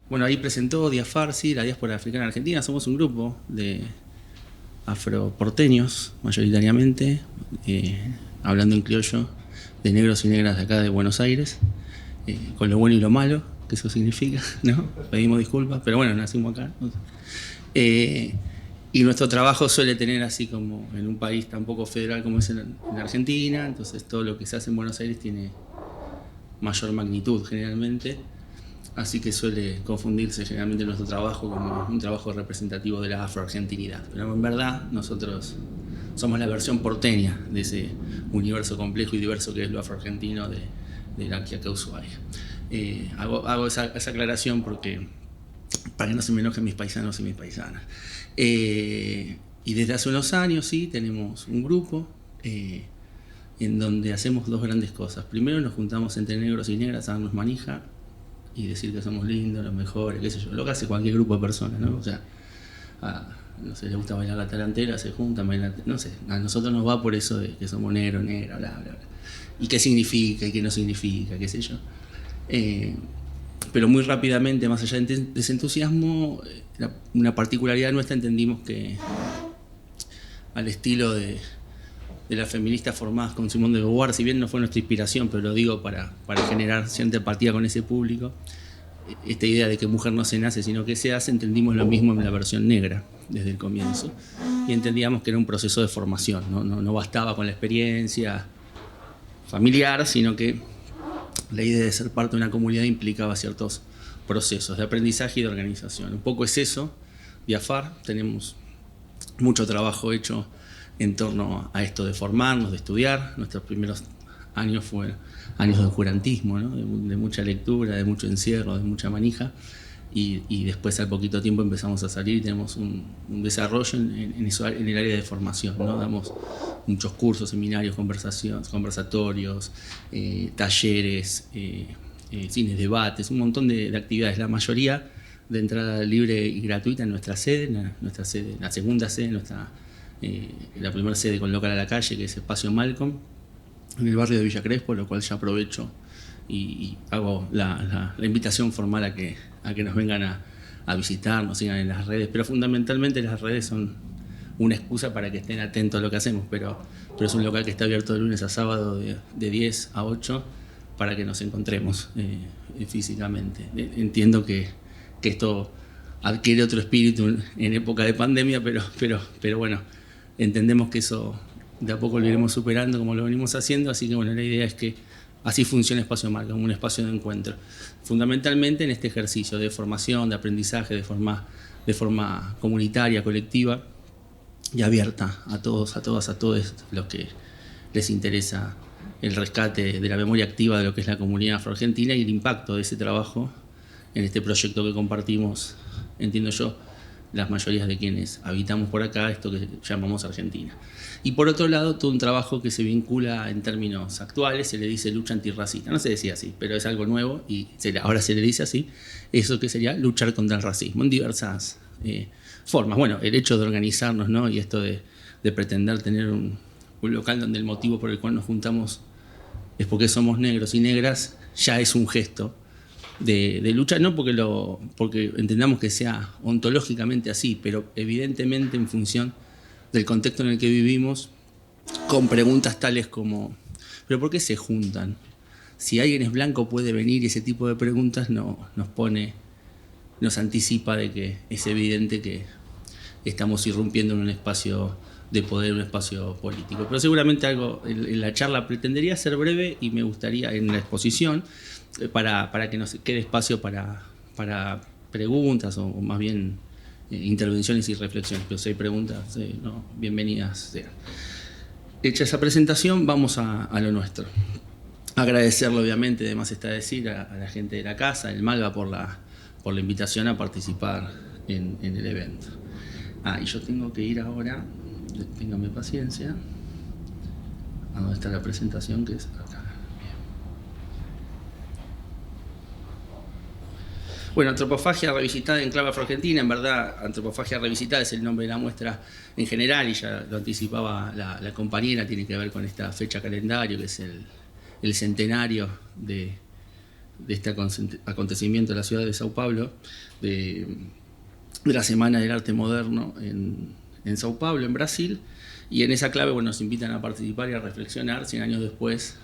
Bueno, ahí presentó Diafar, sí, la diáspora africana argentina. Somos un grupo de afroporteños, mayoritariamente, hablando en criollo, de negros y negras de acá de Buenos Aires, con lo bueno y lo malo, que eso significa, ¿no? Pedimos disculpas, pero bueno, nacimos acá, ¿no? Eh, y nuestro trabajo suele tener así como en un país tan poco federal como es en Argentina, entonces todo lo que se hace en Buenos Aires tiene mayor magnitud generalmente. Así que suele confundirse generalmente nuestro trabajo como un trabajo representativo de la afroargentinidad. Pero en verdad nosotros somos la versión porteña de ese universo complejo y diverso que es lo afroargentino de la Quiaca Ushuaia. Hago esa aclaración porque para que no se me enojen mis paisanos y mis paisanas. Y desde hace unos años sí tenemos un grupo en donde hacemos dos grandes cosas. Primero nos juntamos entre negros y negras a darnos manija y decir que somos lindos, los mejores, qué sé yo, lo que hace cualquier grupo de personas, ¿no? O sea, no sé, les gusta bailar la tarantela, se juntan, bailan, no sé, a nosotros nos va por eso de que somos negros, negra, bla, bla, bla. Y qué significa y qué no significa, qué sé yo. Pero muy rápidamente, más allá de ese entusiasmo, una particularidad nuestra entendimos que al estilo de las feministas formadas con Simone de Beauvoir, si bien no fue nuestra inspiración, pero lo digo para generar cierta empatía con ese público, esta idea de que mujer no se nace sino que se hace, entendimos lo mismo en la versión negra desde el comienzo y entendíamos que era un proceso de formación, no bastaba con la experiencia familiar, sino que la idea de ser parte de una comunidad implicaba ciertos procesos de aprendizaje y de organización. Un poco es eso, Diafar, tenemos mucho trabajo hecho en torno a esto de formarnos, de estudiar. Nuestros primeros años fueron años de oscurantismo, ¿no? de mucha lectura, de mucho encierro, de mucha manija. Y después al poquito tiempo empezamos a salir y tenemos un desarrollo en el área de formación, ¿no? Damos muchos cursos, seminarios, conversatorios, talleres, cines, debates, un montón de actividades, la mayoría de entrada libre y gratuita en nuestra sede, la segunda sede, la primera sede con local a la calle, que es Espacio Malcolm, en el barrio de Villa Crespo, lo cual ya aprovecho y hago la invitación formal a que nos vengan a visitar, nos sigan en las redes, pero fundamentalmente las redes son una excusa para que estén atentos a lo que hacemos, pero es un local que está abierto de lunes a sábado de 10 a 8 para que nos encontremos físicamente. Entiendo que esto adquiere otro espíritu en época de pandemia, pero bueno, entendemos que eso de a poco lo iremos superando como lo venimos haciendo, así que bueno, la idea es que así funciona Espacio Marca, como un espacio de encuentro. Fundamentalmente en este ejercicio de formación, de aprendizaje, de forma comunitaria, colectiva y abierta a todos, a todas, a todos los que les interesa el rescate de la memoria activa de lo que es la comunidad afroargentina y el impacto de ese trabajo en este proyecto que compartimos, entiendo yo, las mayorías de quienes habitamos por acá, esto que llamamos Argentina. Y por otro lado, todo un trabajo que se vincula en términos actuales, se le dice lucha antirracista. No se decía así, pero es algo nuevo y ahora se le dice así. Eso que sería luchar contra el racismo en diversas formas. Bueno, el hecho de organizarnos, ¿no? Y esto de pretender tener un local donde el motivo por el cual nos juntamos es porque somos negros y negras, ya es un gesto de lucha, no porque entendamos que sea ontológicamente así, pero evidentemente en función del contexto en el que vivimos, con preguntas tales como ¿pero por qué se juntan? Si alguien es blanco puede venir, y ese tipo de preguntas nos anticipa de que es evidente que estamos irrumpiendo en un espacio de poder, un espacio político. Pero seguramente algo en la charla pretendería ser breve y me gustaría en la exposición para que nos quede espacio para preguntas o más bien intervenciones y reflexiones. Pero si hay preguntas, no, bienvenidas sean. Hecha esa presentación, vamos a lo nuestro. Agradecerle obviamente, además está decir, a la gente de la casa, el Malva, por la invitación a participar en el evento. Y yo tengo que ir ahora, téngame paciencia, a dónde está la presentación, que es acá. Bien. Bueno, Antropofagia Revisitada en clave afroargentina, en verdad, Antropofagia Revisitada es el nombre de la muestra en general, y ya lo anticipaba la compañera, tiene que ver con esta fecha calendario, que es el centenario de este acontecimiento en la ciudad de Sao Paulo, de la Semana del Arte Moderno en Sao Paulo, en Brasil, y en esa clave nos invitan a participar y a reflexionar 100 años después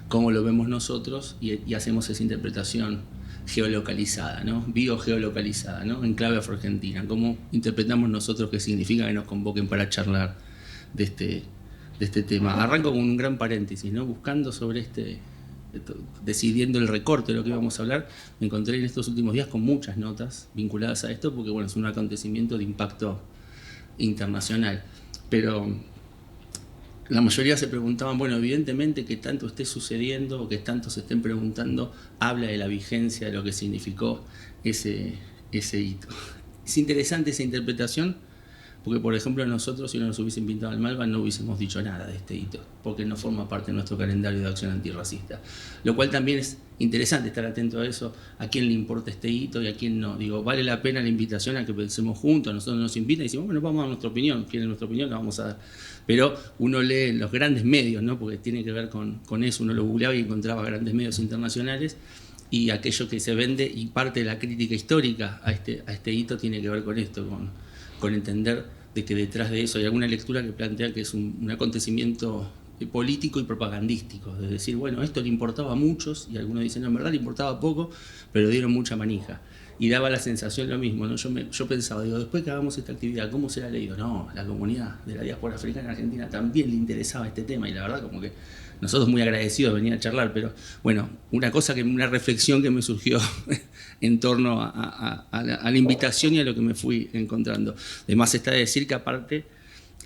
cómo lo vemos nosotros y hacemos esa interpretación geolocalizada, ¿no? Biogeolocalizada, ¿no? En clave afroargentina. ¿Cómo interpretamos nosotros qué significa que nos convoquen para charlar de este tema? Arranco con un gran paréntesis, ¿no? Buscando sobre decidiendo el recorte de lo que íbamos a hablar, me encontré en estos últimos días con muchas notas vinculadas a esto, porque bueno, es un acontecimiento de impacto internacional. Pero la mayoría se preguntaban, bueno, evidentemente que tanto esté sucediendo o que tanto se estén preguntando, habla de la vigencia de lo que significó ese hito. Es interesante esa interpretación, porque por ejemplo nosotros, si no nos hubiesen pintado el Malva, no hubiésemos dicho nada de este hito, porque no forma parte de nuestro calendario de acción antirracista. Lo cual también es interesante estar atento a eso, a quién le importa este hito y a quién no. Digo, vale la pena la invitación a que pensemos juntos, a nosotros nos invitan y decimos, bueno, vamos a dar nuestra opinión, quieren nuestra opinión, la vamos a dar. Pero uno lee en los grandes medios, ¿no? Porque tiene que ver con eso, uno lo googleaba y encontraba grandes medios internacionales, y aquello que se vende y parte de la crítica histórica a este hito tiene que ver con esto, con entender de que detrás de eso hay alguna lectura que plantea que es un acontecimiento político y propagandístico, es decir, bueno, esto le importaba a muchos, y algunos dicen, no, en verdad le importaba poco, pero dieron mucha manija. Y daba la sensación lo mismo, ¿no? Yo pensaba, digo, después que hagamos esta actividad, ¿cómo será leído? No, la comunidad de la diáspora africana en Argentina también le interesaba este tema, y la verdad como que nosotros muy agradecidos de venir a charlar, pero bueno, una reflexión que me surgió en torno a la invitación y a lo que me fui encontrando. Además está de decir que aparte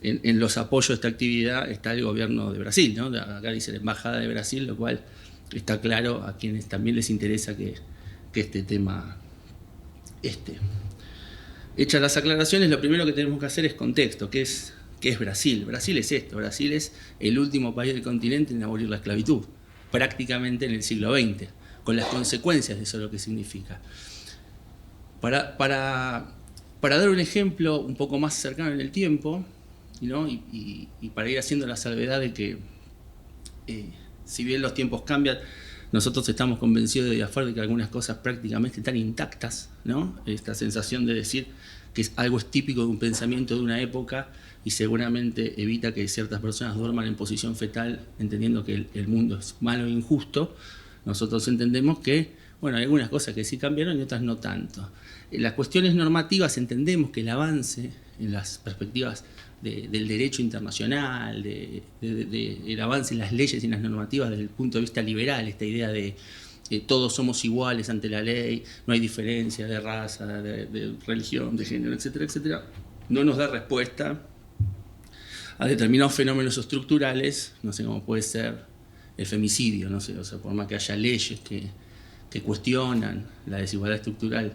en los apoyos de esta actividad está el gobierno de Brasil, ¿no? Acá dice la Embajada de Brasil, lo cual está claro a quienes también les interesa que este tema Hechas las aclaraciones, lo primero que tenemos que hacer es contexto, ¿qué es Brasil? Brasil es esto, Brasil es el último país del continente en abolir la esclavitud, prácticamente en el siglo XX, con las consecuencias de eso lo que significa. Para dar un ejemplo un poco más cercano en el tiempo, ¿no? y para ir haciendo la salvedad de que si bien los tiempos cambian, nosotros estamos convencidos de afuera de que algunas cosas prácticamente están intactas, ¿no? Esta sensación de decir que algo es típico de un pensamiento de una época y seguramente evita que ciertas personas duerman en posición fetal entendiendo que el mundo es malo e injusto. Nosotros entendemos que, bueno, hay algunas cosas que sí cambiaron y otras no tanto. En las cuestiones normativas entendemos que el avance en las perspectivas del derecho internacional, el avance en las leyes y en las normativas desde el punto de vista liberal, esta idea de todos somos iguales ante la ley, no hay diferencia de raza, de religión, de género, etcétera, etcétera, no nos da respuesta a determinados fenómenos estructurales, no sé cómo puede ser el femicidio, no sé, o sea, por más que haya leyes que cuestionan la desigualdad estructural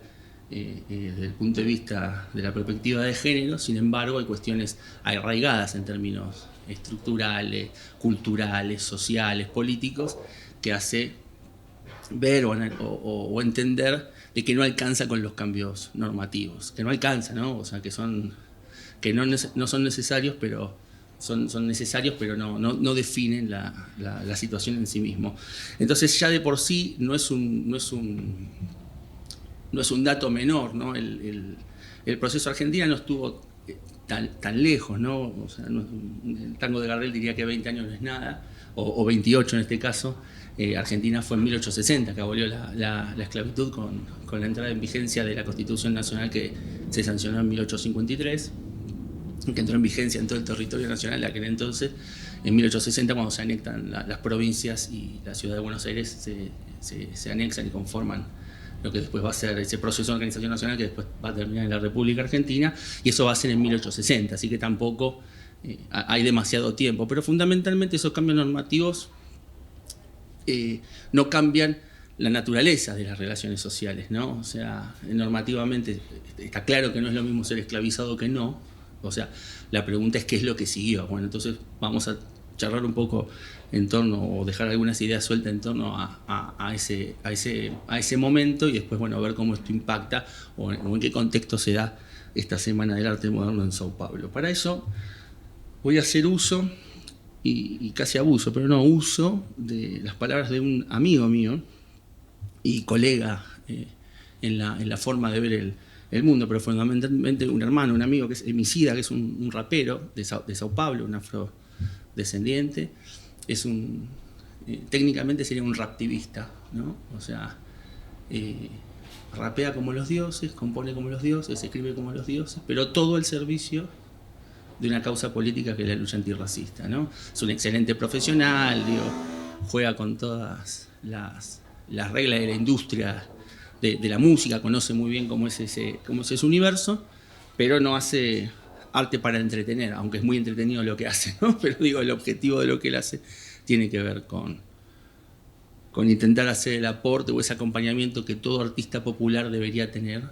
desde el punto de vista de la perspectiva de género, sin embargo hay cuestiones arraigadas en términos estructurales, culturales, sociales, políticos, que hace ver o entender de que no alcanza con los cambios normativos, que no alcanza, ¿no? O sea, que no son necesarios, pero son necesarios, pero no definen la situación en sí mismo. Entonces ya de por sí no es un dato menor, ¿no? El proceso argentino no estuvo tan lejos, ¿no? O sea, el tango de Gardel diría que 20 años no es nada, o 28 en este caso. Argentina fue en 1860 que abolió la esclavitud con la entrada en vigencia de la Constitución Nacional que se sancionó en 1853, que entró en vigencia en todo el territorio nacional de aquel entonces. En 1860, cuando se anexan las provincias y la ciudad de Buenos Aires se anexan y conforman lo que después va a ser ese proceso de organización nacional que después va a terminar en la República Argentina, y eso va a ser en 1860, así que tampoco hay demasiado tiempo. Pero fundamentalmente esos cambios normativos no cambian la naturaleza de las relaciones sociales, ¿no? O sea, normativamente está claro que no es lo mismo ser esclavizado que no. O sea, la pregunta es qué es lo que siguió. Bueno, entonces vamos a charlar un poco en torno, o dejar algunas ideas sueltas en torno a ese momento, y después, bueno, ver cómo esto impacta o en qué contexto se da esta Semana del Arte Moderno en Sao Paulo. Para eso voy a hacer uso, y casi abuso, pero no uso, de las palabras de un amigo mío, y colega en la forma de ver el mundo, pero fundamentalmente un hermano, un amigo que es Emicida, que es un rapero de Sao Paulo, un afrodescendiente. Técnicamente sería un raptivista, ¿no? O sea, rapea como los dioses, compone como los dioses, escribe como los dioses, pero todo al servicio de una causa política que es la lucha antirracista, ¿no? Es un excelente profesional, digo, juega con todas las reglas de la industria de la música, conoce muy bien cómo es ese universo, pero no hace arte para entretener, aunque es muy entretenido lo que hace, ¿no? Pero digo, el objetivo de lo que él hace tiene que ver con intentar hacer el aporte o ese acompañamiento que todo artista popular debería tener,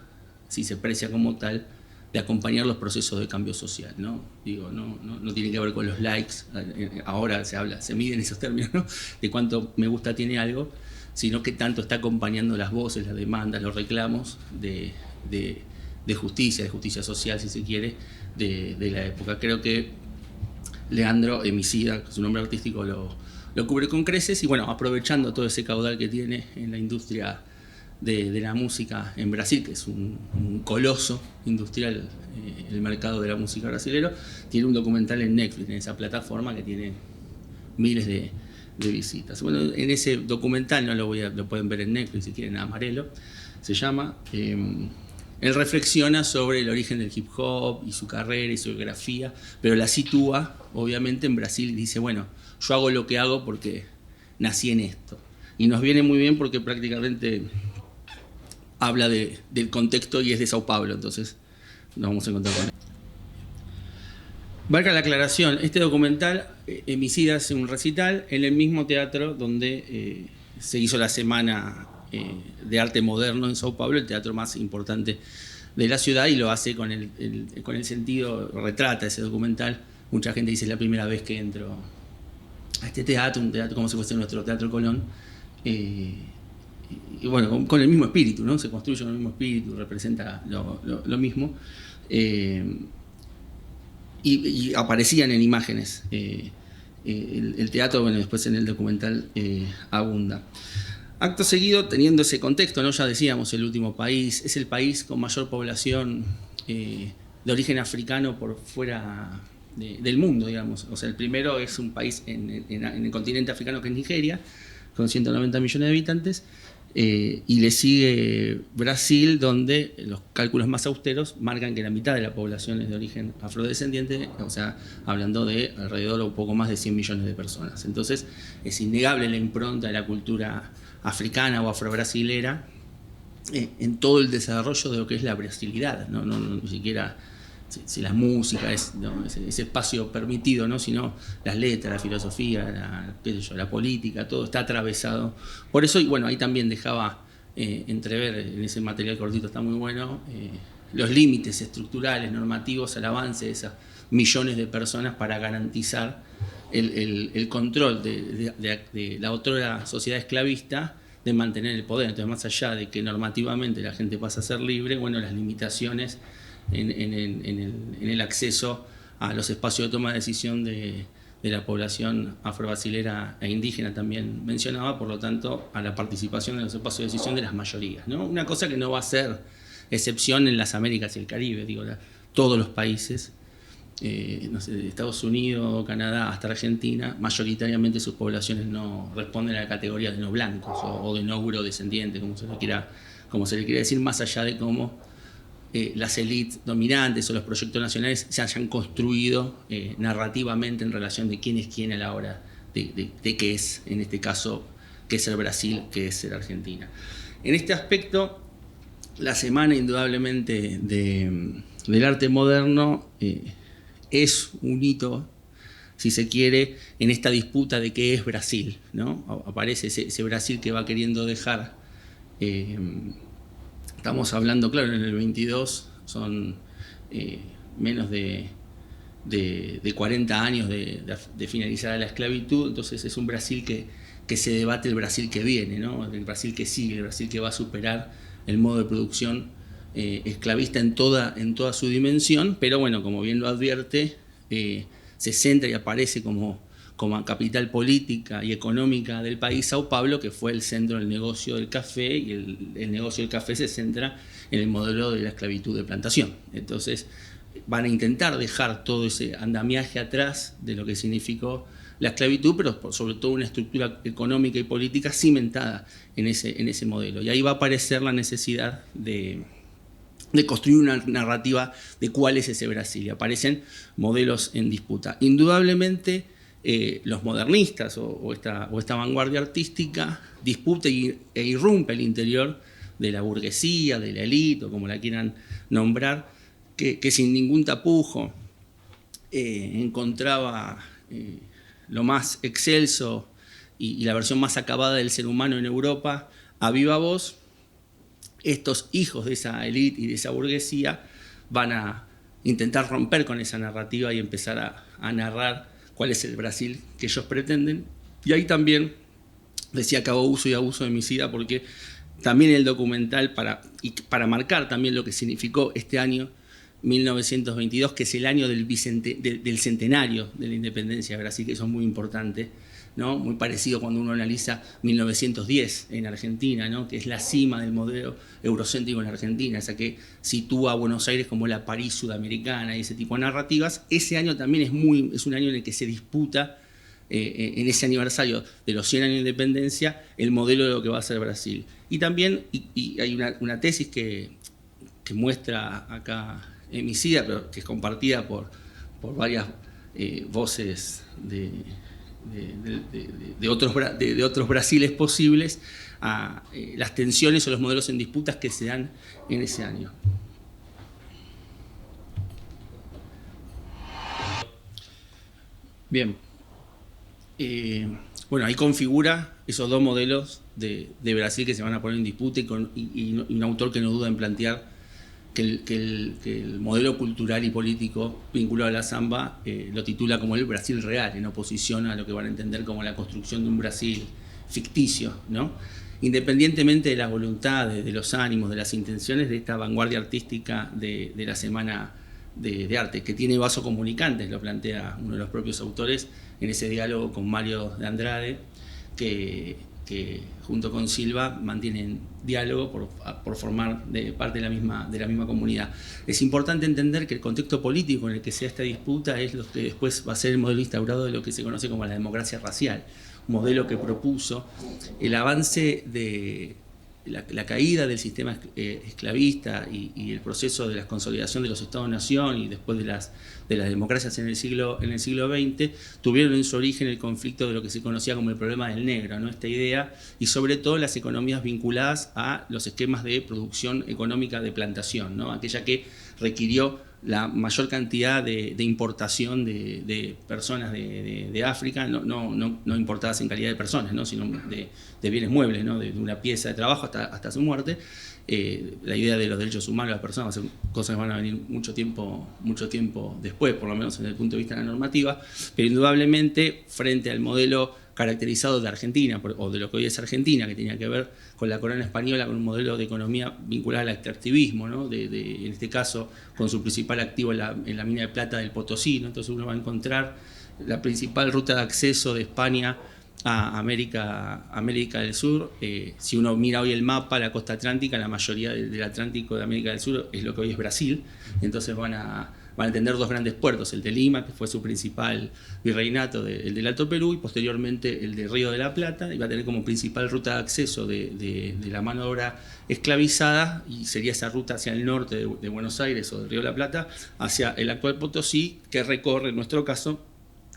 si se aprecia como tal, de acompañar los procesos de cambio social, ¿no? Digo, no tiene que ver con los likes, ahora se miden esos términos, ¿no? De cuánto me gusta tiene algo, sino que tanto está acompañando las voces, las demandas, los reclamos de justicia social, si se quiere, de la época. Creo que Leandro Emicida, su nombre artístico, lo cubre con creces y bueno, aprovechando todo ese caudal que tiene en la industria de la música en Brasil, que es un coloso industrial, el mercado de la música brasilero, tiene un documental en Netflix, en esa plataforma que tiene miles de visitas. Bueno, en ese documental, lo pueden ver en Netflix si quieren, Amarelo, se llama. Él reflexiona sobre el origen del hip hop y su carrera y su biografía, pero la sitúa, obviamente, en Brasil y dice, bueno, yo hago lo que hago porque nací en esto. Y nos viene muy bien porque prácticamente habla del contexto y es de Sao Paulo, entonces nos vamos a encontrar con él. Valga la aclaración, este documental, Emicida hace un recital en el mismo teatro donde se hizo la semana de arte moderno en Sao Paulo, el teatro más importante de la ciudad, y lo hace con el sentido, retrata ese documental. Mucha gente dice, es la primera vez que entro a este teatro, un teatro como si fuese nuestro Teatro Colón, y bueno, con el mismo espíritu, ¿no? Se construye con el mismo espíritu, representa lo mismo, y aparecían en imágenes. El teatro, bueno, después en el documental abunda. Acto seguido, teniendo ese contexto, ¿no? Ya decíamos, el último país, es el país con mayor población de origen africano por fuera del mundo, digamos. O sea, el primero es un país en el continente africano, que es Nigeria, con 190 millones de habitantes, y le sigue Brasil, donde los cálculos más austeros marcan que la mitad de la población es de origen afrodescendiente, o sea, hablando de alrededor o un poco más de 100 millones de personas. Entonces, es innegable la impronta de la cultura africana o afrobrasilera en todo el desarrollo de lo que es la brasilidad, ¿no? Ni siquiera si la música es, ¿no? ese espacio permitido, ¿no? Sino las letras, la filosofía, la política, todo está atravesado por eso. Y bueno, ahí también dejaba entrever, en ese material cortito está muy bueno, los límites estructurales, normativos al avance de esas millones de personas para garantizar el control de la otra sociedad esclavista, de mantener el poder. Entonces, más allá de que normativamente la gente pasa a ser libre, bueno, las limitaciones en el acceso a los espacios de toma de decisión de la población afrobrasilera e indígena también mencionaba, por lo tanto, a la participación en los espacios de decisión de las mayorías, ¿no? Una cosa que no va a ser excepción en las Américas y el Caribe, digo, todos los países, no sé, de Estados Unidos, Canadá hasta Argentina, mayoritariamente sus poblaciones no responden a la categoría de no blancos o de no eurodescendientes, como se le quiere decir, más allá de cómo las élites dominantes o los proyectos nacionales se hayan construido narrativamente en relación de quién es quién a la hora de qué es, en este caso, qué es ser Brasil, qué es ser Argentina. En este aspecto, la semana indudablemente del arte moderno es un hito, si se quiere, en esta disputa de qué es Brasil, ¿no? Aparece ese Brasil que va queriendo dejar. Estamos hablando, claro, en el 22 son menos de 40 años de finalizar la esclavitud, entonces es un Brasil que se debate el Brasil que viene, ¿no? El Brasil que sigue, el Brasil que va a superar el modo de producción esclavista en toda su dimensión, pero bueno, como bien lo advierte, se centra y aparece como como capital política y económica del país Sao Paulo, que fue el centro del negocio del café, y el negocio del café se centra en el modelo de la esclavitud de plantación. Entonces van a intentar dejar todo ese andamiaje atrás de lo que significó la esclavitud, pero sobre todo una estructura económica y política cimentada en ese modelo. Y ahí va a aparecer la necesidad de construir una narrativa de cuál es ese Brasil. Y aparecen modelos en disputa. Indudablemente, los modernistas o esta vanguardia artística disputa e irrumpe al interior de la burguesía, de la élite, o como la quieran nombrar, que sin ningún tapujo encontraba lo más excelso y la versión más acabada del ser humano en Europa a viva voz. Estos hijos de esa élite y de esa burguesía van a intentar romper con esa narrativa y empezar a narrar cuál es el Brasil que ellos pretenden. Y ahí también decía que hago uso y abuso de mi sida, porque también el documental, para marcar también lo que significó este año 1922, que es el año del centenario de la independencia de Brasil, que eso es muy importante, ¿no? Muy parecido cuando uno analiza 1910 en Argentina, ¿no? Que es la cima del modelo eurocéntrico en Argentina, esa que sitúa a Buenos Aires como la París sudamericana y ese tipo de narrativas. Ese año también es un año en el que se disputa, en ese aniversario de los 100 años de independencia, el modelo de lo que va a ser Brasil. Y también y hay una tesis que muestra acá Emicida, pero que es compartida por varias voces de otros Brasiles posibles, a las tensiones o los modelos en disputas que se dan en ese año. Bien. Bueno, ahí configura esos dos modelos de Brasil que se van a poner en disputa, y un autor que no duda en plantear que el modelo cultural y político vinculado a la samba lo titula como el Brasil real, en oposición a lo que van a entender como la construcción de un Brasil ficticio, ¿no? Independientemente de las voluntades, de los ánimos, de las intenciones de esta vanguardia artística de la Semana de Arte, que tiene vasos comunicantes, lo plantea uno de los propios autores en ese diálogo con Mario de Andrade, que junto con Silva mantienen diálogo por formar parte de la misma comunidad. Es importante entender que el contexto político en el que se da esta disputa es lo que después va a ser el modelo instaurado de lo que se conoce como la democracia racial, un modelo que propuso el avance de la caída del sistema esclavista y el proceso de la consolidación de los Estados-nación y después de las democracias en el siglo XX, tuvieron en su origen el conflicto de lo que se conocía como el problema del negro, ¿no? Esta idea, y sobre todo las economías vinculadas a los esquemas de producción económica de plantación, ¿no? Aquella que requirió la mayor cantidad de importación de personas de África, no importadas en calidad de personas, ¿no? Sino de bienes muebles, ¿no? De una pieza de trabajo hasta su muerte. La idea de los derechos humanos de las personas son cosas que van a venir mucho tiempo después, por lo menos desde el punto de vista de la normativa, pero indudablemente frente al modelo caracterizado de Argentina, o de lo que hoy es Argentina, que tenía que ver con la corona española, con un modelo de economía vinculada al extractivismo, ¿no? En este caso con su principal activo en la mina de plata del Potosí, ¿no? Entonces uno va a encontrar la principal ruta de acceso de España a América del Sur. Si uno mira hoy el mapa, la costa atlántica, la mayoría del Atlántico de América del Sur es lo que hoy es Brasil. Entonces van a tener dos grandes puertos, el de Lima, que fue su principal virreinato, el del Alto Perú, y posteriormente el de Río de la Plata, y va a tener como principal ruta de acceso de la mano de obra esclavizada, y sería esa ruta hacia el norte de Buenos Aires o de Río de la Plata, hacia el actual Potosí, que recorre, en nuestro caso,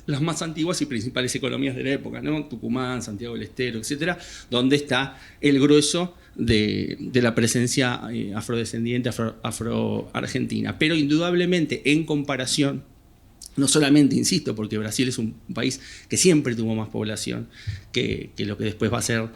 las más antiguas y principales economías de la época, ¿no? Tucumán, Santiago del Estero, etcétera, donde está el grueso de la presencia afrodescendiente, afro-argentina. Pero indudablemente, en comparación, no solamente, insisto, porque Brasil es un país que siempre tuvo más población que lo que después va a ser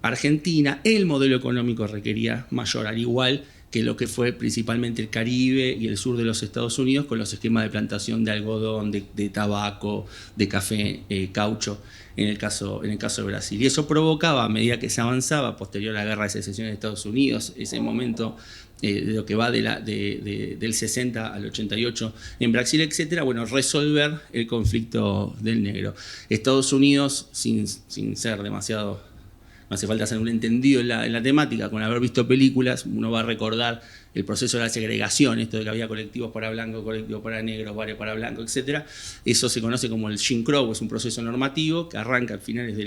Argentina, el modelo económico requería mayor, al igual que lo que fue principalmente el Caribe y el sur de los Estados Unidos, con los esquemas de plantación de algodón, de tabaco, de café, caucho, en el caso de Brasil. Y eso provocaba, a medida que se avanzaba, posterior a la Guerra de Secesión de Estados Unidos, ese momento de lo que va del 60 al 88 en Brasil, etcétera, bueno, resolver el conflicto del negro. Estados Unidos, sin ser demasiado, no hace falta ser un entendido en la temática, con haber visto películas, uno va a recordar el proceso de la segregación, esto de que había colectivos para blancos, colectivos para negros, varios para blancos, etc. Eso se conoce como el Jim Crow, es un proceso normativo que arranca a finales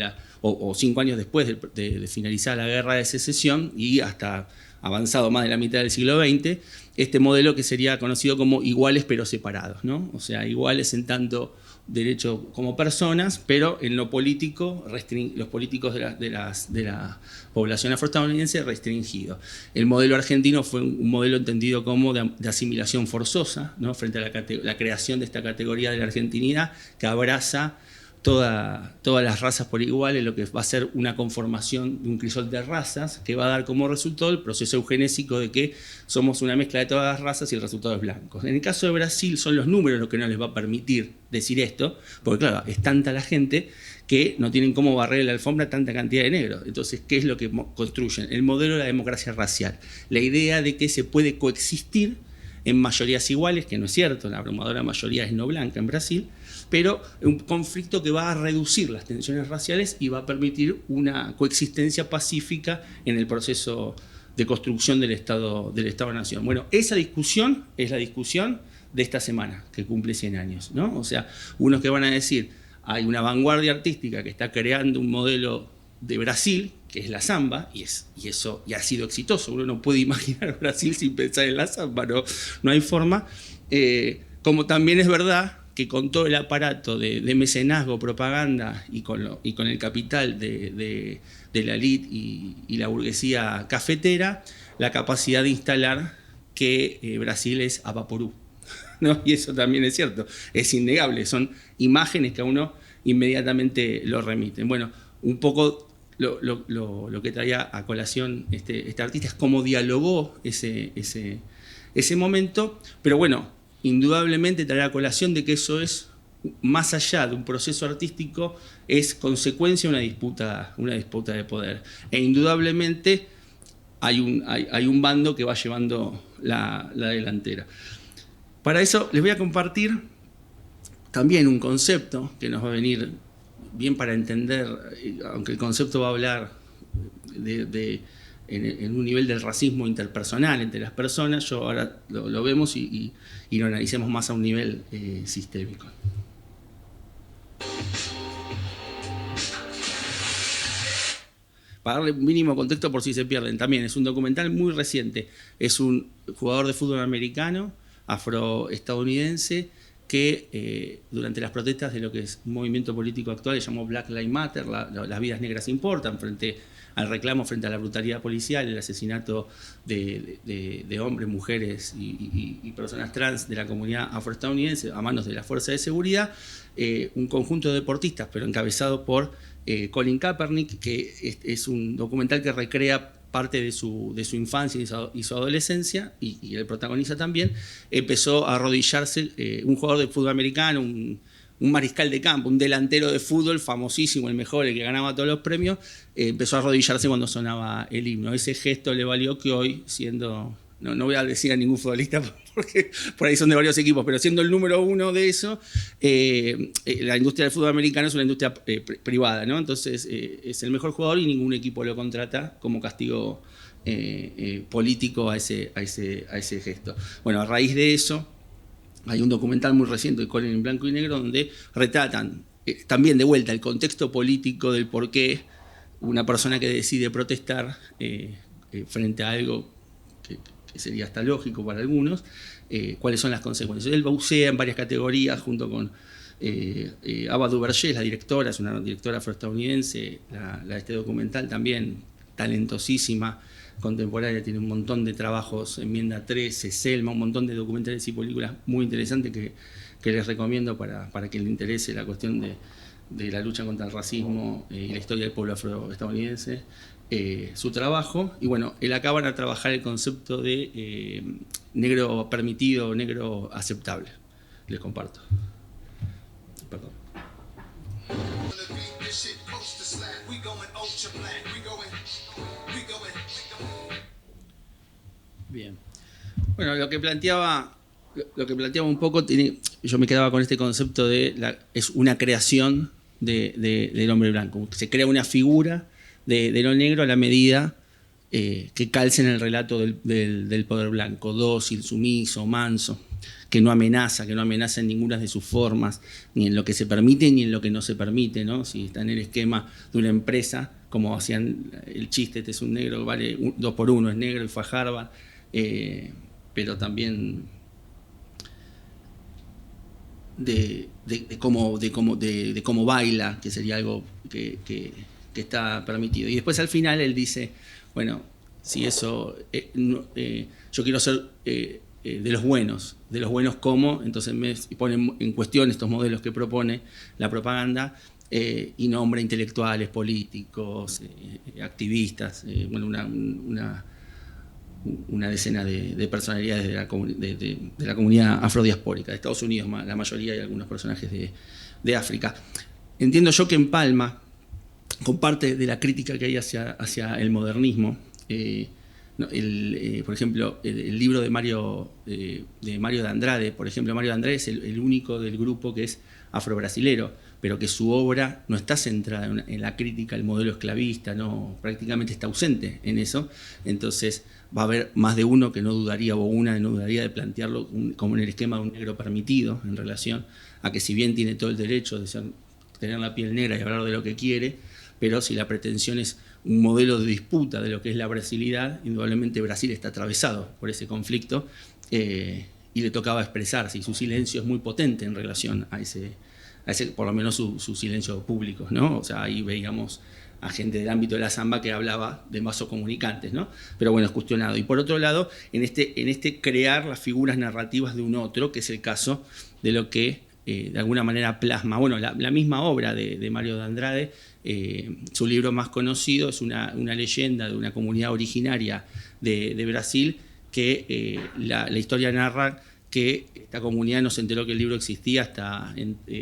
o 5 años después de finalizar la guerra de secesión y hasta avanzado más de la mitad del siglo XX, este modelo que sería conocido como iguales pero separados, ¿no? O sea, iguales en tanto derecho como personas, pero en lo político, los políticos de la población afroestadounidense restringido. El modelo argentino fue un modelo entendido como de asimilación forzosa, ¿no? Frente a la creación de esta categoría de la argentinidad que abraza todas las razas por igual, en lo que va a ser una conformación de un crisol de razas que va a dar como resultado el proceso eugenésico de que somos una mezcla de todas las razas y el resultado es blanco. En el caso de Brasil son los números los que no les va a permitir decir esto, porque claro, es tanta la gente que no tienen cómo barrer la alfombra a tanta cantidad de negros. Entonces, ¿qué es lo que construyen? El modelo de la democracia racial. La idea de que se puede coexistir en mayorías iguales, que no es cierto, la abrumadora mayoría es no blanca en Brasil, pero un conflicto que va a reducir las tensiones raciales y va a permitir una coexistencia pacífica en el proceso de construcción del Estado-Nación. Bueno, esa discusión es la discusión de esta semana, que cumple 100 años, ¿no? O sea, unos que van a decir, hay una vanguardia artística que está creando un modelo de Brasil, que es la samba, y ha sido exitoso. Uno no puede imaginar Brasil sin pensar en la samba, no hay forma. Como también es verdad que con todo el aparato de mecenazgo, propaganda y con el capital de la élite y la burguesía cafetera, la capacidad de instalar que Brasil es a vaporú, ¿no? Y eso también es cierto, es innegable, son imágenes que a uno inmediatamente lo remiten. Bueno, un poco lo que traía a colación este artista es cómo dialogó ese momento, pero bueno, indudablemente traer a colación de que eso es, más allá de un proceso artístico, es consecuencia de una disputa de poder. E indudablemente hay un bando que va llevando la delantera. Para eso les voy a compartir también un concepto que nos va a venir bien para entender, aunque el concepto va a hablar en un nivel del racismo interpersonal entre las personas, yo ahora lo vemos y lo analicemos más a un nivel sistémico. Para darle un mínimo contexto por si se pierden, también es un documental muy reciente, es un jugador de fútbol americano, afroestadounidense, que durante las protestas de lo que es un movimiento político actual se llamó Black Lives Matter, las vidas negras importan, frente al reclamo frente a la brutalidad policial, el asesinato de hombres, mujeres y personas trans de la comunidad afroestadounidense a manos de la fuerza de seguridad, un conjunto de deportistas, pero encabezado por Colin Kaepernick, que es un documental que recrea parte de su infancia y su adolescencia, y el protagonista también, empezó a arrodillarse, un jugador de fútbol americano, un mariscal de campo, un delantero de fútbol famosísimo, el mejor, el que ganaba todos los premios, empezó a arrodillarse cuando sonaba el himno. Ese gesto le valió que hoy, siendo, no voy a decir a ningún futbolista porque por ahí son de varios equipos, pero siendo el número uno de eso, la industria del fútbol americano es una industria privada, ¿no? Entonces es el mejor jugador y ningún equipo lo contrata como castigo político a ese gesto. Bueno, a raíz de eso, hay un documental muy reciente de Colin en blanco y negro donde retratan también de vuelta el contexto político del por qué una persona que decide protestar frente a algo que sería hasta lógico para algunos, cuáles son las consecuencias. Él bucea en varias categorías junto con Ava DuVernay, la directora, es una directora afroestadounidense, la de este documental también talentosísima, contemporánea, tiene un montón de trabajos, Enmienda 13, Selma, un montón de documentales y películas muy interesantes que les recomiendo para quien le interese la cuestión de la lucha contra el racismo y la historia del pueblo afroestadounidense, su trabajo. Y bueno, él acaba de trabajar el concepto de negro permitido, negro aceptable. Les comparto. Perdón. Bien. Bueno, lo que planteaba un poco, yo me quedaba con este concepto es una creación del hombre blanco. Se crea una figura de lo negro a la medida que calce en el relato del poder blanco, dócil, sumiso, manso, que no amenaza en ninguna de sus formas, ni en lo que se permite ni en lo que no se permite, ¿no? Si está en el esquema de una empresa, como hacían el chiste, este es un negro, vale 2 por 1, es negro y fue a Harvard, pero también de cómo baila, que sería algo que está permitido. Y después al final él dice, bueno, si eso, yo quiero ser de los buenos como, entonces me pone en cuestión estos modelos que propone la propaganda, y nombra intelectuales, políticos, activistas, bueno, una decena de personalidades de la comunidad afrodiaspórica, de Estados Unidos, la mayoría, y algunos personajes de África. Entiendo yo que empalma con parte de la crítica que hay hacia el modernismo. Por ejemplo, el libro de Mario de Andrade, por ejemplo, Mario de Andrade es el único del grupo que es afrobrasilero, pero que su obra no está centrada en la crítica al modelo esclavista, no, prácticamente está ausente en eso. Entonces va a haber más de uno que no dudaría, o una que no dudaría de plantearlo como en el esquema de un negro permitido, en relación a que, si bien tiene todo el derecho de tener la piel negra y hablar de lo que quiere, pero si la pretensión es un modelo de disputa de lo que es la brasilidad, indudablemente Brasil está atravesado por ese conflicto, y le tocaba expresarse, y su silencio es muy potente en relación a ese por lo menos su silencio público, ¿no? O sea, ahí veíamos a gente del ámbito de la samba que hablaba de vasocomunicantes, ¿no? Pero bueno, es cuestionado. Y por otro lado, en este crear las figuras narrativas de un otro, que es el caso de lo que de alguna manera plasma, bueno, la misma obra de Mario de Andrade, su libro más conocido es una leyenda de una comunidad originaria de Brasil, que la historia narra que esta comunidad no se enteró que el libro existía hasta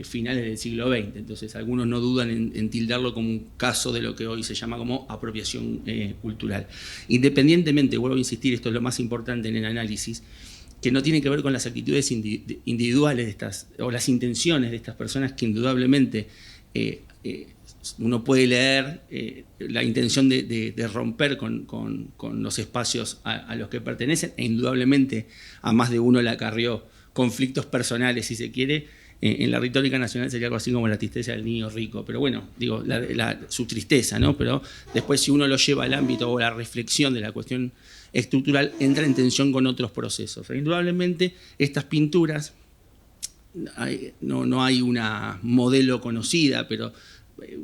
finales del siglo XX. Entonces algunos no dudan en tildarlo como un caso de lo que hoy se llama como apropiación cultural. Independientemente, vuelvo a insistir, esto es lo más importante en el análisis, que no tiene que ver con las actitudes individuales o las intenciones de estas personas, que indudablemente uno puede leer la intención de romper con los espacios a los que pertenecen, e indudablemente a más de uno le acarrió conflictos personales, si se quiere. En la retórica nacional sería algo así como la tristeza del niño rico, pero bueno, digo, su tristeza, ¿no? Pero después, si uno lo lleva al ámbito o la reflexión de la cuestión estructural, entra en tensión con otros procesos. Indudablemente estas pinturas, no hay una modelo conocida, pero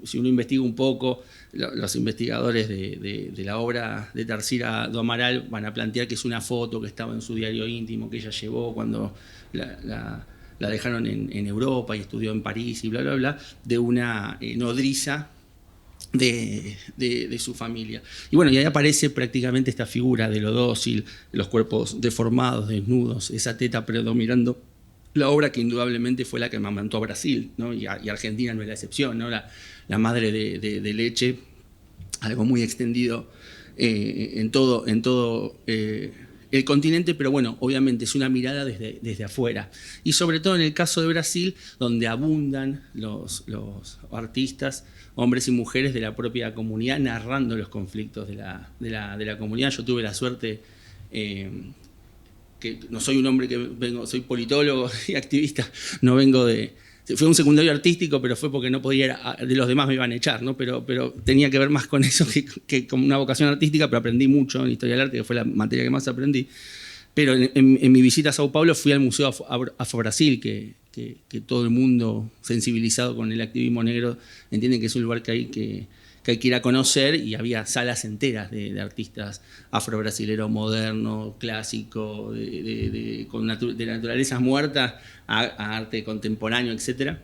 si uno investiga un poco, los investigadores de la obra de Tarsila do Amaral van a plantear que es una foto que estaba en su diario íntimo, que ella llevó cuando la dejaron en Europa y estudió en París y bla, bla, bla, de una nodriza de su familia. Y bueno, y ahí aparece prácticamente esta figura de lo dócil, los cuerpos deformados, desnudos, esa teta predominando la obra, que indudablemente fue la que amamantó a Brasil, ¿no? y Argentina no es la excepción, ¿no? La madre de leche, algo muy extendido en todo el continente, pero bueno, obviamente es una mirada desde afuera. Y sobre todo en el caso de Brasil, donde abundan los artistas, hombres y mujeres de la propia comunidad, narrando los conflictos de la comunidad. Yo tuve la suerte, que no soy un hombre soy politólogo y activista, no vengo fue un secundario artístico, pero fue porque no podía de los demás me iban a echar, ¿no? Pero tenía que ver más con eso que con una vocación artística, pero aprendí mucho en Historia del Arte, que fue la materia que más aprendí. Pero en mi visita a Sao Paulo fui al Museo Afro-Brasil, que todo el mundo sensibilizado con el activismo negro entiende que es un lugar que hay que ir a conocer, y había salas enteras de artistas afro-brasileros modernos, clásicos, de naturalezas muertas a arte contemporáneo, etc.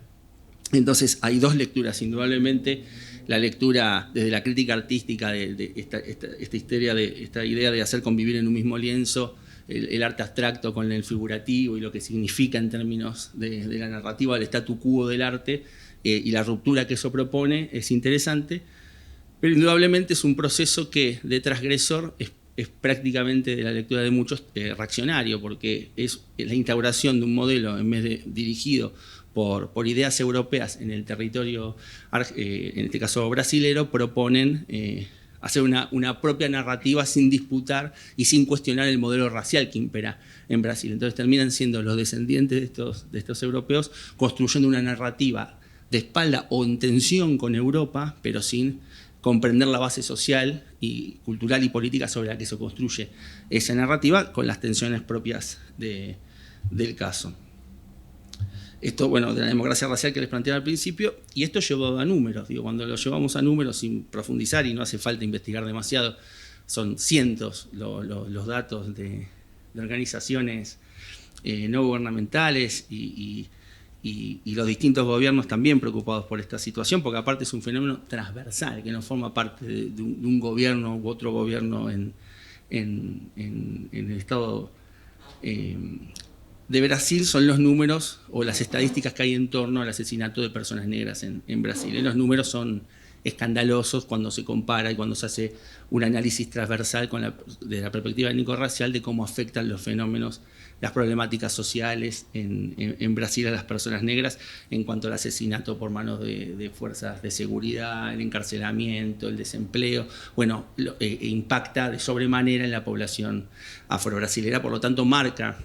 Entonces hay dos lecturas, indudablemente. La lectura desde la crítica artística de esta idea de hacer convivir en un mismo lienzo el arte abstracto con el figurativo y lo que significa en términos de la narrativa del statu quo del arte, y la ruptura que eso propone es interesante. Pero indudablemente es un proceso que de transgresor es prácticamente, de la lectura de muchos, reaccionario, porque es la instauración de un modelo en vez de dirigido por ideas europeas en el territorio, en este caso brasilero, proponen hacer una propia narrativa sin disputar y sin cuestionar el modelo racial que impera en Brasil. Entonces terminan siendo los descendientes de estos europeos construyendo una narrativa de espalda o en tensión con Europa, pero sin comprender la base social y cultural y política sobre la que se construye esa narrativa, con las tensiones propias del caso. Esto, bueno, de la democracia racial que les planteaba al principio, y esto llevado a números. Digo, cuando lo llevamos a números sin profundizar, y no hace falta investigar demasiado, son cientos los datos de organizaciones no gubernamentales y los distintos gobiernos también preocupados por esta situación, porque aparte es un fenómeno transversal, que no forma parte de un gobierno u otro gobierno en el Estado de Brasil. Son los números o las estadísticas que hay en torno al asesinato de personas negras en Brasil. Y los números son escandalosos cuando se compara y cuando se hace un análisis transversal de la perspectiva étnico-racial de cómo afectan los fenómenos, las problemáticas sociales en Brasil a las personas negras en cuanto al asesinato por manos de fuerzas de seguridad, el encarcelamiento, el desempleo. Bueno, impacta de sobremanera en la población afrobrasilera, por lo tanto marca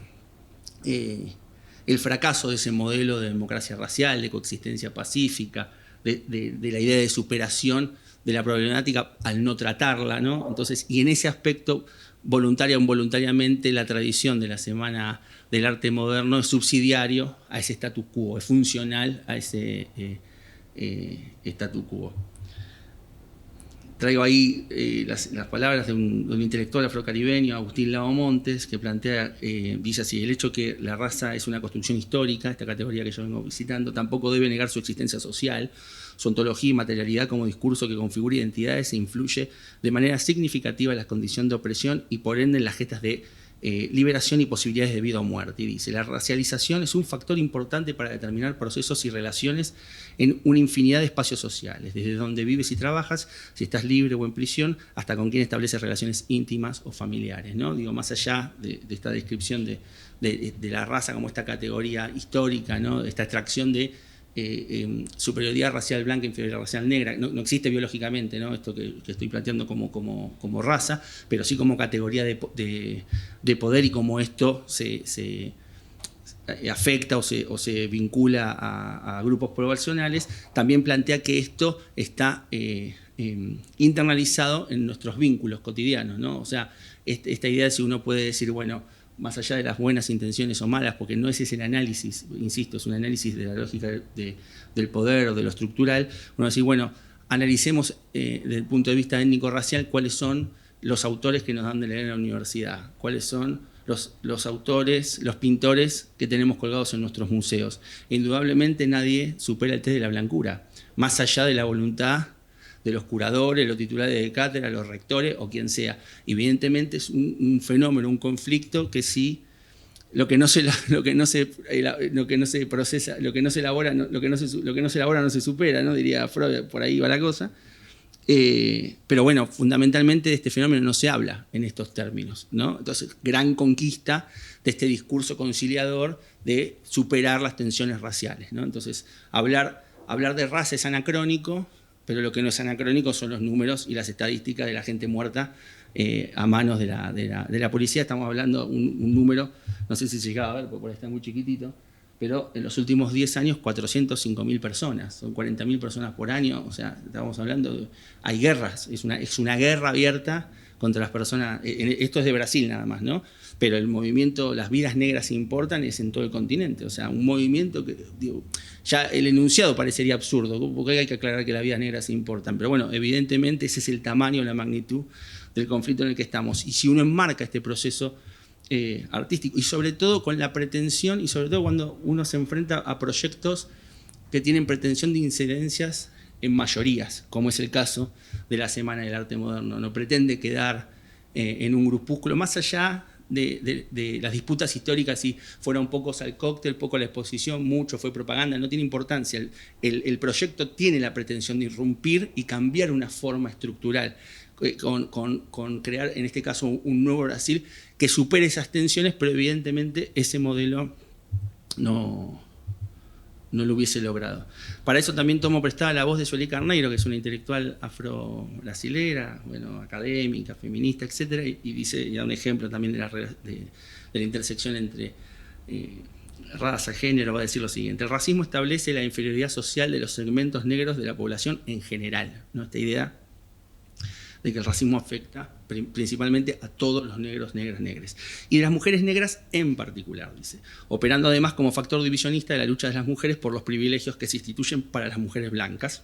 el fracaso de ese modelo de democracia racial, de coexistencia pacífica, de la idea de superación de la problemática al no tratarla, ¿no? Entonces, y en ese aspecto, voluntaria o involuntariamente, la tradición de la Semana del Arte Moderno es subsidiario a ese statu quo, es funcional a ese statu quo. Traigo ahí las palabras de un intelectual afrocaribeño, Agustín Lao Montes, que plantea, dice así: el hecho que la raza es una construcción histórica, esta categoría que yo vengo visitando, tampoco debe negar su existencia social, su ontología y materialidad como discurso que configura identidades e influye de manera significativa en la condición de opresión y por ende en las gestas de liberación y posibilidades de vida o muerte. Y dice: la racialización es un factor importante para determinar procesos y relaciones en una infinidad de espacios sociales, desde donde vives y trabajas, si estás libre o en prisión, hasta con quien estableces relaciones íntimas o familiares, ¿no? Digo, más allá de esta descripción de la raza como esta categoría histórica, ¿no? Esta extracción de superioridad racial blanca, inferioridad racial negra, no existe biológicamente, ¿no? Esto que estoy planteando como raza, pero sí como categoría de poder, y cómo esto se afecta o se vincula a grupos poblacionales. También plantea que esto está internalizado en nuestros vínculos cotidianos, ¿no? O sea, esta idea de si uno puede decir, bueno, más allá de las buenas intenciones o malas, porque no ese es el análisis, insisto, es un análisis de la lógica del poder o de lo estructural, uno dice, bueno, analicemos desde el punto de vista étnico-racial cuáles son los autores que nos dan de leer en la universidad, cuáles son los autores, los pintores que tenemos colgados en nuestros museos. Indudablemente nadie supera el test de la blancura, más allá de la voluntad de los curadores, los titulares de cátedra, los rectores o quien sea. Evidentemente es un fenómeno, un conflicto que sí, lo que no se procesa, lo que no se elabora no se supera, ¿no? Diría Freud, por ahí va la cosa. Pero bueno, fundamentalmente de este fenómeno no se habla en estos términos, ¿no? Entonces, gran conquista de este discurso conciliador de superar las tensiones raciales, ¿no? Entonces, hablar de raza es anacrónico, pero lo que no es anacrónico son los números y las estadísticas de la gente muerta a manos de la policía. Estamos hablando un número, no sé si se llegaba a ver, porque por ahí está muy chiquitito, pero en los últimos 10 años 405.000 personas, son 40.000 personas por año. O sea, estamos hablando, hay guerras, es una guerra abierta contra las personas. Esto es de Brasil nada más, ¿no? Pero el movimiento, las vidas negras importan, es en todo el continente. O sea, un movimiento que, digo, ya el enunciado parecería absurdo, porque hay que aclarar que las vidas negras importan. Pero bueno, evidentemente ese es el tamaño, la magnitud del conflicto en el que estamos. Y si uno enmarca este proceso artístico, y sobre todo con la pretensión, y sobre todo cuando uno se enfrenta a proyectos que tienen pretensión de incidencias en mayorías, como es el caso de la Semana del Arte Moderno. No pretende quedar en un grupúsculo, más allá de las disputas históricas, si fueron pocos al cóctel, poco a la exposición, mucho fue propaganda, no tiene importancia. El proyecto tiene la pretensión de irrumpir y cambiar una forma estructural con crear, en este caso, un nuevo Brasil que supere esas tensiones, pero evidentemente ese modelo no lo hubiese logrado. Para eso también tomo prestada la voz de Sueli Carneiro, que es una intelectual afro-brasilera, bueno, académica, feminista, etc. Y da un ejemplo también de la intersección entre raza, género, va a decir lo siguiente: el racismo establece la inferioridad social de los segmentos negros de la población en general, ¿no? Esta idea de que el racismo afecta principalmente a todos los negros, negras, negres. Y de las mujeres negras en particular, dice, operando además como factor divisionista de la lucha de las mujeres por los privilegios que se instituyen para las mujeres blancas.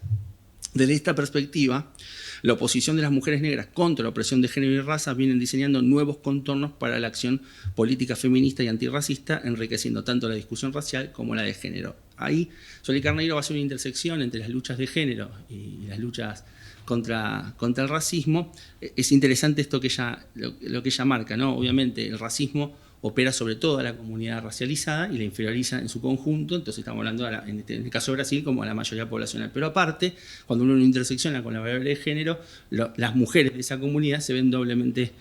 Desde esta perspectiva, la oposición de las mujeres negras contra la opresión de género y raza vienen diseñando nuevos contornos para la acción política feminista y antirracista, enriqueciendo tanto la discusión racial como la de género. Ahí, Sueli Carneiro va a hacer una intersección entre las luchas de género y las luchas contra el racismo. Es interesante esto que lo que ella marca, ¿no? Obviamente el racismo opera sobre toda la comunidad racializada y la inferioriza en su conjunto, entonces estamos hablando, en el caso de Brasil, como a la mayoría poblacional. Pero aparte, cuando uno lo intersecciona con la variable de género, las mujeres de esa comunidad se ven doblemente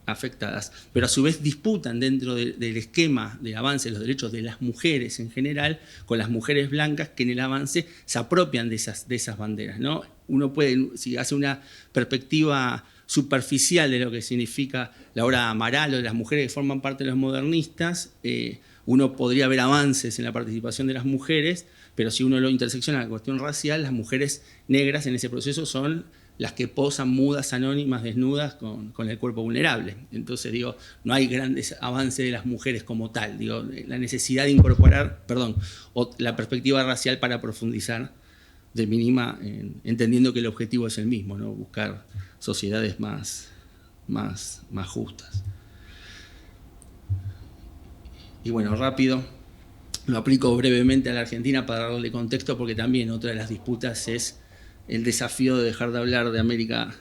afectadas. Pero a su vez disputan dentro del esquema de avance de los derechos de las mujeres en general con las mujeres blancas que en el avance se apropian de esas banderas, ¿no? Uno puede, si hace una perspectiva superficial de lo que significa la obra de Amaral o de las mujeres que forman parte de los modernistas, uno podría ver avances en la participación de las mujeres, pero si uno lo intersecciona a la cuestión racial, las mujeres negras en ese proceso son las que posan mudas, anónimas, desnudas, con el cuerpo vulnerable. Entonces, digo, no hay grandes avances de las mujeres como tal. Digo, la necesidad de incorporar, la perspectiva racial para profundizar de mínima, entendiendo que el objetivo es el mismo, ¿no? Buscar sociedades más justas. Y bueno, rápido, lo aplico brevemente a la Argentina para darle contexto, porque también otra de las disputas es el desafío de dejar de hablar de América,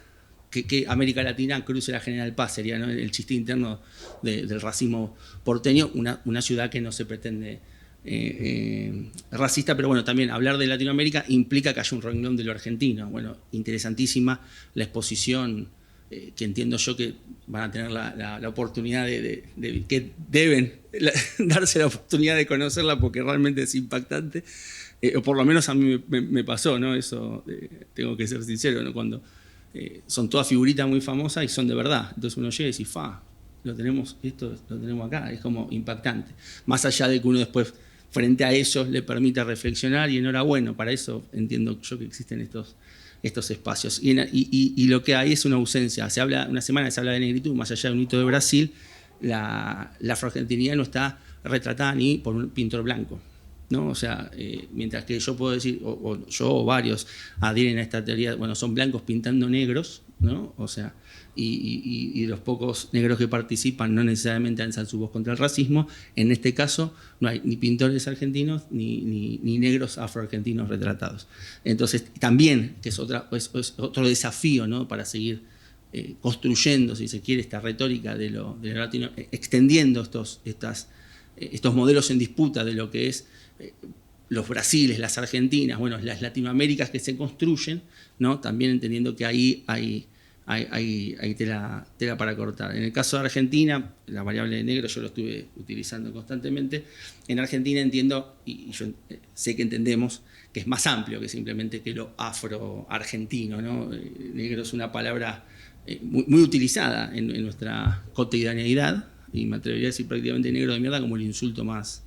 que América Latina cruce la General Paz, sería, ¿no?, el chiste interno del racismo porteño, una ciudad que no se pretende racista, pero bueno, también hablar de Latinoamérica implica que haya un renglón de lo argentino. Bueno, interesantísima la exposición, que entiendo yo que van a tener la oportunidad que deben darse la oportunidad de conocerla, porque realmente es impactante, o por lo menos a mí me pasó, ¿no? Eso, tengo que ser sincero, ¿no? Cuando son todas figuritas muy famosas y son de verdad, entonces uno llega y dice, lo tenemos acá, es como impactante. Más allá de que uno después, frente a ellos, le permita reflexionar, y enhorabuena, para eso entiendo yo que existen estos espacios. Y lo que hay es una ausencia. Una semana se habla de negritud, más allá de un hito de Brasil, la afroargentinidad no está retratada ni por un pintor blanco, ¿no? O sea, mientras que yo puedo decir, yo o varios adhieren a esta teoría, bueno, son blancos pintando negros, ¿no? O sea, y los pocos negros que participan no necesariamente alzan su voz contra el racismo. En este caso no hay ni pintores argentinos ni negros afroargentinos retratados. Entonces también, que es otro desafío, ¿no?, para seguir construyendo, si se quiere, esta retórica de lo latino, extendiendo estos modelos en disputa de lo que es los Brasiles, las Argentinas, bueno, las Latinoaméricas que se construyen, ¿no? También entendiendo que ahí hay tela para cortar. En el caso de Argentina, la variable de negro yo lo estuve utilizando constantemente. En Argentina entiendo, y yo sé que entendemos, que es más amplio que simplemente que lo afro-argentino, ¿no? Negro es una palabra muy utilizada en nuestra cotidianeidad, y me atrevería a decir prácticamente negro de mierda como el insulto más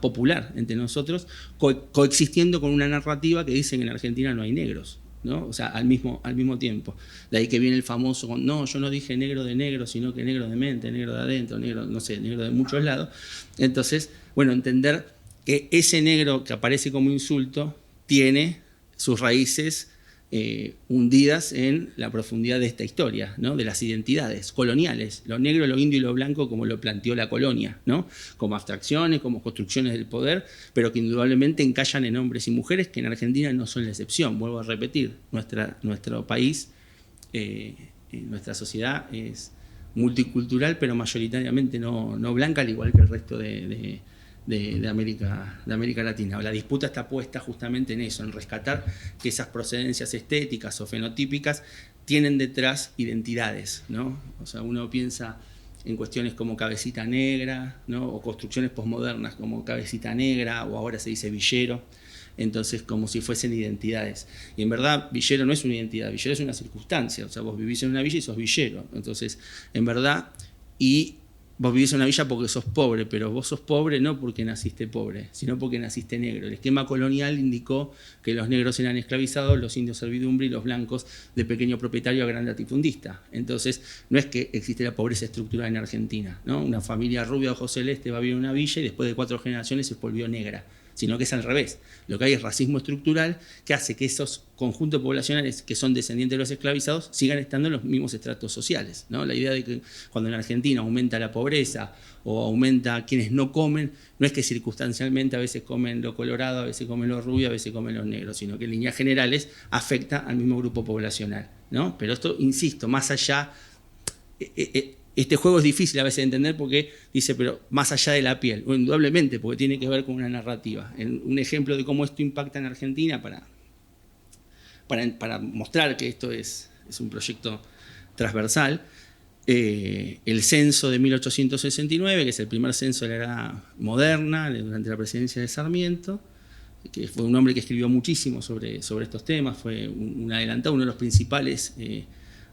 popular entre nosotros, coexistiendo con una narrativa que dice que en Argentina no hay negros, ¿no? O sea, al mismo tiempo. De ahí que viene el famoso, no, yo no dije negro de negro, sino que negro de mente, negro de adentro, negro, no sé, negro de muchos lados. Entonces, bueno, entender que ese negro que aparece como insulto tiene sus raíces hundidas en la profundidad de esta historia, ¿no?, de las identidades coloniales, lo negro, lo indio y lo blanco, como lo planteó la colonia, ¿no?, como abstracciones, como construcciones del poder, pero que indudablemente encallan en hombres y mujeres, que en Argentina no son la excepción. Vuelvo a repetir, nuestro país, nuestra sociedad es multicultural, pero mayoritariamente no blanca, al igual que el resto de América Latina. La disputa está puesta justamente en eso, en rescatar que esas procedencias estéticas o fenotípicas tienen detrás identidades, ¿no? O sea, uno piensa en cuestiones como Cabecita Negra, ¿no? O construcciones posmodernas como Cabecita Negra, o ahora se dice villero, entonces como si fuesen identidades. Y en verdad, villero no es una identidad, villero es una circunstancia, o sea, vos vivís en una villa y sos villero. Entonces, en verdad, y vos vivís en una villa porque sos pobre, pero vos sos pobre no porque naciste pobre, sino porque naciste negro. El esquema colonial indicó que los negros eran esclavizados, los indios servidumbre y los blancos de pequeño propietario a gran latifundista. Entonces, no es que existe la pobreza estructural en Argentina, ¿no? Una familia rubia de ojos celeste va a vivir en una villa y después de 4 generaciones se volvió negra, sino que es al revés. Lo que hay es racismo estructural que hace que esos conjuntos poblacionales que son descendientes de los esclavizados sigan estando en los mismos estratos sociales, ¿no? La idea de que cuando en Argentina aumenta la pobreza o aumenta quienes no comen, no es que circunstancialmente a veces comen lo colorado, a veces comen lo rubio, a veces comen los negros, sino que en líneas generales afecta al mismo grupo poblacional, ¿no? Pero esto, insisto, más allá... Este juego es difícil a veces de entender porque dice, pero más allá de la piel, bueno, indudablemente, porque tiene que ver con una narrativa. Un ejemplo de cómo esto impacta en Argentina para mostrar que esto es un proyecto transversal, el censo de 1869, que es el primer censo de la era moderna, durante la presidencia de Sarmiento, que fue un hombre que escribió muchísimo sobre estos temas, fue un adelantado, uno de los principales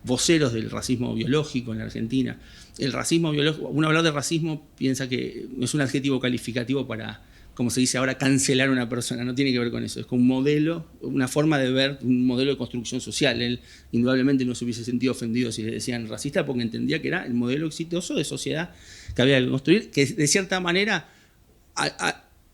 voceros del racismo biológico en la Argentina. El racismo biológico, uno hablar de racismo piensa que no es un adjetivo calificativo para, como se dice ahora, cancelar a una persona, no tiene que ver con eso, es como un modelo, una forma de ver, un modelo de construcción social. Él indudablemente no se hubiese sentido ofendido si le decían racista porque entendía que era el modelo exitoso de sociedad que había que construir, que de cierta manera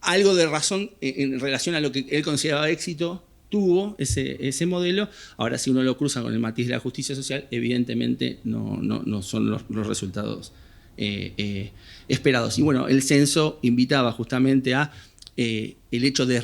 algo de razón en relación a lo que él consideraba éxito tuvo ese modelo. Ahora, si uno lo cruza con el matiz de la justicia social, evidentemente no son los resultados esperados. Y bueno, el censo invitaba justamente a el hecho de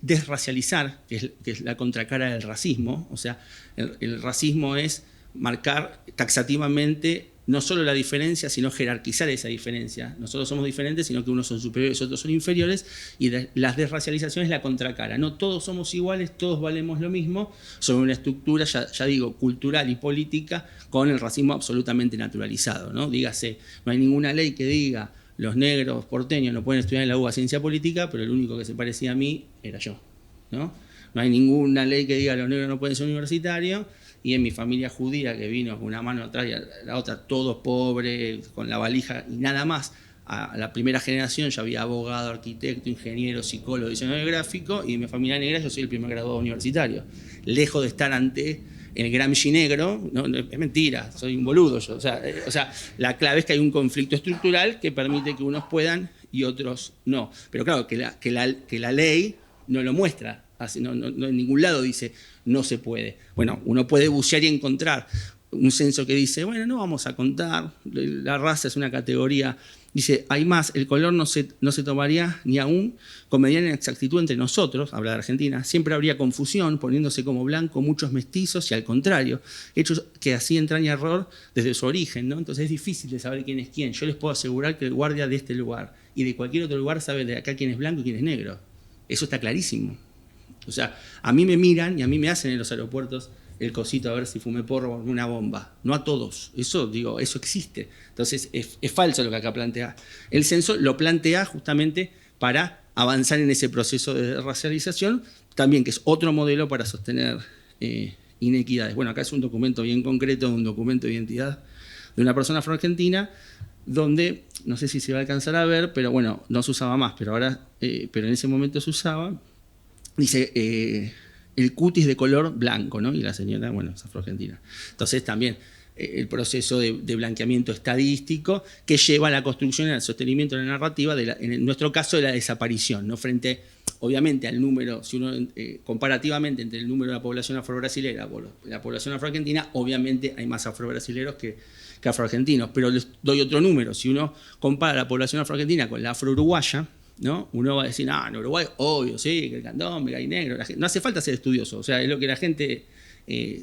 desracializar, que es la contracara del racismo. O sea, el racismo es marcar taxativamente no solo la diferencia, sino jerarquizar esa diferencia. Nosotros somos diferentes, sino que unos son superiores, otros son inferiores, y la desracialización es la contracara. No todos somos iguales, todos valemos lo mismo, sobre una estructura, ya digo, cultural y política, con el racismo absolutamente naturalizado, ¿no? Dígase, no hay ninguna ley que diga los negros porteños no pueden estudiar en la UBA ciencia política, pero el único que se parecía a mí era yo, ¿no? No hay ninguna ley que diga los negros no pueden ser universitarios, y en mi familia judía, que vino con una mano atrás y a la otra todos pobres, con la valija y nada más, a la primera generación ya había abogado, arquitecto, ingeniero, psicólogo, diseñador gráfico, y en mi familia negra yo soy el primer graduado universitario. Lejos de estar ante el Gramsci negro, no, es mentira, soy un boludo yo. O sea, la clave es que hay un conflicto estructural que permite que unos puedan y otros no. Pero claro, que la ley no lo muestra. No, en ningún lado dice no se puede. Bueno, uno puede bucear y encontrar un censo que dice, bueno, no vamos a contar, la raza es una categoría, dice, hay más, el color no se tomaría ni aún con mediana exactitud entre nosotros, habla de Argentina, siempre habría confusión poniéndose como blanco muchos mestizos y al contrario, hechos que así entraña error desde su origen, ¿no? Entonces es difícil de saber quién es quién. Yo les puedo asegurar que el guardia de este lugar y de cualquier otro lugar sabe de acá quién es blanco y quién es negro. Eso está clarísimo. O sea, a mí me miran y a mí me hacen en los aeropuertos el cosito a ver si fumé porro o una bomba. No a todos. Eso existe. Entonces, es falso lo que acá plantea. El censo lo plantea justamente para avanzar en ese proceso de racialización, también que es otro modelo para sostener inequidades. Bueno, acá es un documento bien concreto, un documento de identidad de una persona afroargentina, donde, no sé si se va a alcanzar a ver, pero bueno, no se usaba más, pero en ese momento se usaba. Dice el cutis de color blanco, ¿no? Y la señora, bueno, es afroargentina. Entonces también el proceso de blanqueamiento estadístico que lleva a la construcción y al sostenimiento de la narrativa, en nuestro caso, de la desaparición, ¿no? Frente, obviamente, al número, si uno comparativamente entre el número de la población afrobrasilera o la población afroargentina, obviamente hay más afrobrasileros que afroargentinos. Pero les doy otro número. Si uno compara la población afroargentina con la afro-uruguaya, ¿no? Uno va a decir, en Uruguay, obvio, sí, que el candombe, hay negro. No hace falta ser estudioso, o sea, es lo que la gente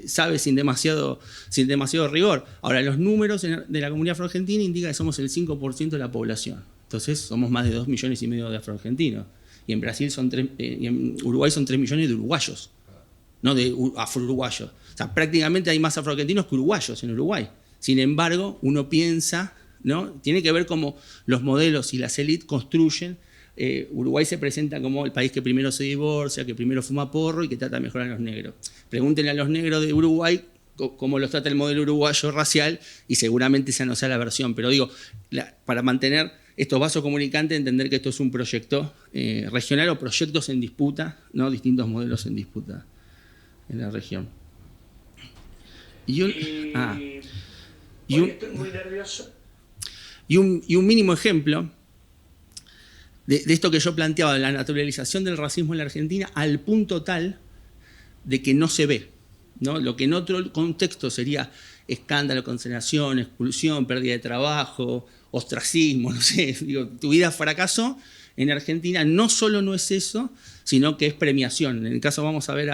sabe sin demasiado rigor. Ahora, los números de la comunidad afroargentina indican que somos el 5% de la población. Entonces, somos más de 2,5 millones de afroargentinos. Y en Brasil y en Uruguay son 3 millones de uruguayos. ¿no? De afro-uruguayos. O sea, prácticamente hay más afroargentinos que uruguayos en Uruguay. Sin embargo, uno piensa, ¿no? Tiene que ver cómo los modelos y las élites construyen. Uruguay se presenta como el país que primero se divorcia, que primero fuma porro y que trata mejor a los negros. Pregúntenle a los negros de Uruguay cómo los trata el modelo uruguayo racial y seguramente esa no sea la versión. Pero digo, para mantener estos vasos comunicantes, entender que esto es un proyecto regional o proyectos en disputa, ¿no? Distintos modelos en disputa en la región. Estoy muy nervioso. Y un mínimo ejemplo de esto que yo planteaba, de la naturalización del racismo en la Argentina, al punto tal de que no se ve, ¿no? Lo que en otro contexto sería escándalo, condenación, expulsión, pérdida de trabajo, ostracismo, no sé, digo, tu vida fracasó. En Argentina no solo no es eso, sino que es premiación. En el caso vamos a ver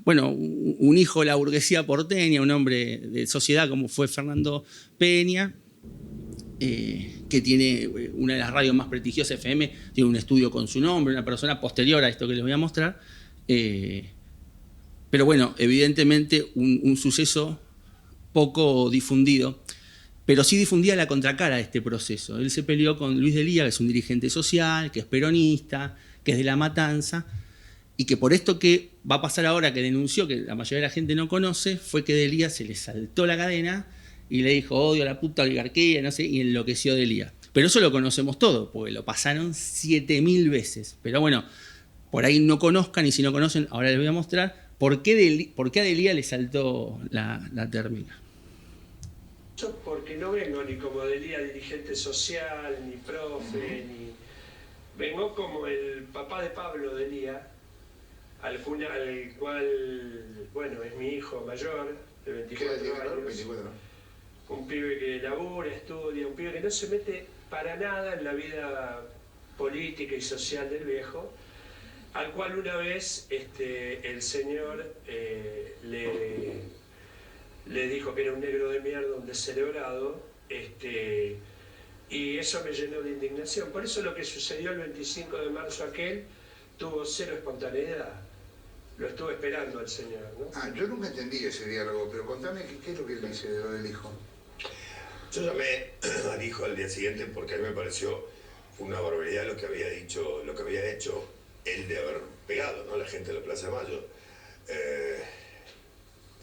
bueno, un hijo de la burguesía porteña, un hombre de sociedad como fue Fernando Peña, que tiene una de las radios más prestigiosas, FM, tiene un estudio con su nombre, una persona posterior a esto que les voy a mostrar. Pero bueno, evidentemente un suceso poco difundido, pero sí difundía la contracara de este proceso. Él se peleó con Luis Delía, que es un dirigente social, que es peronista, que es de La Matanza, y que por esto que va a pasar ahora, que denunció, que la mayoría de la gente no conoce, fue que Delía se le saltó la cadena y le dijo odio a la puta oligarquía, no sé, y enloqueció Delía. Pero eso lo conocemos todo, porque lo pasaron 7000 veces. Pero bueno, por ahí no conozcan, y si no conocen, ahora les voy a mostrar por qué a Delía le saltó la términa. Porque no vengo ni como Delía dirigente social, ni profe, ni... Vengo como el papá de Pablo Delía, al cual, bueno, es mi hijo mayor, de 24 años. 24. Un pibe que labura, estudia, un pibe que no se mete para nada en la vida política y social del viejo, al cual una vez el señor le dijo que era un negro de mierda, un descerebrado, y eso me llenó de indignación. Por eso lo que sucedió el 25 de marzo aquel tuvo cero espontaneidad. Lo estuve esperando al señor, ¿no? Yo nunca entendí ese diálogo, pero contame qué es lo que él dice de lo del hijo. Yo llamé al hijo al día siguiente porque a mí me pareció una barbaridad lo que había dicho, lo que había hecho él de haber pegado, ¿no? La gente de la Plaza de Mayo.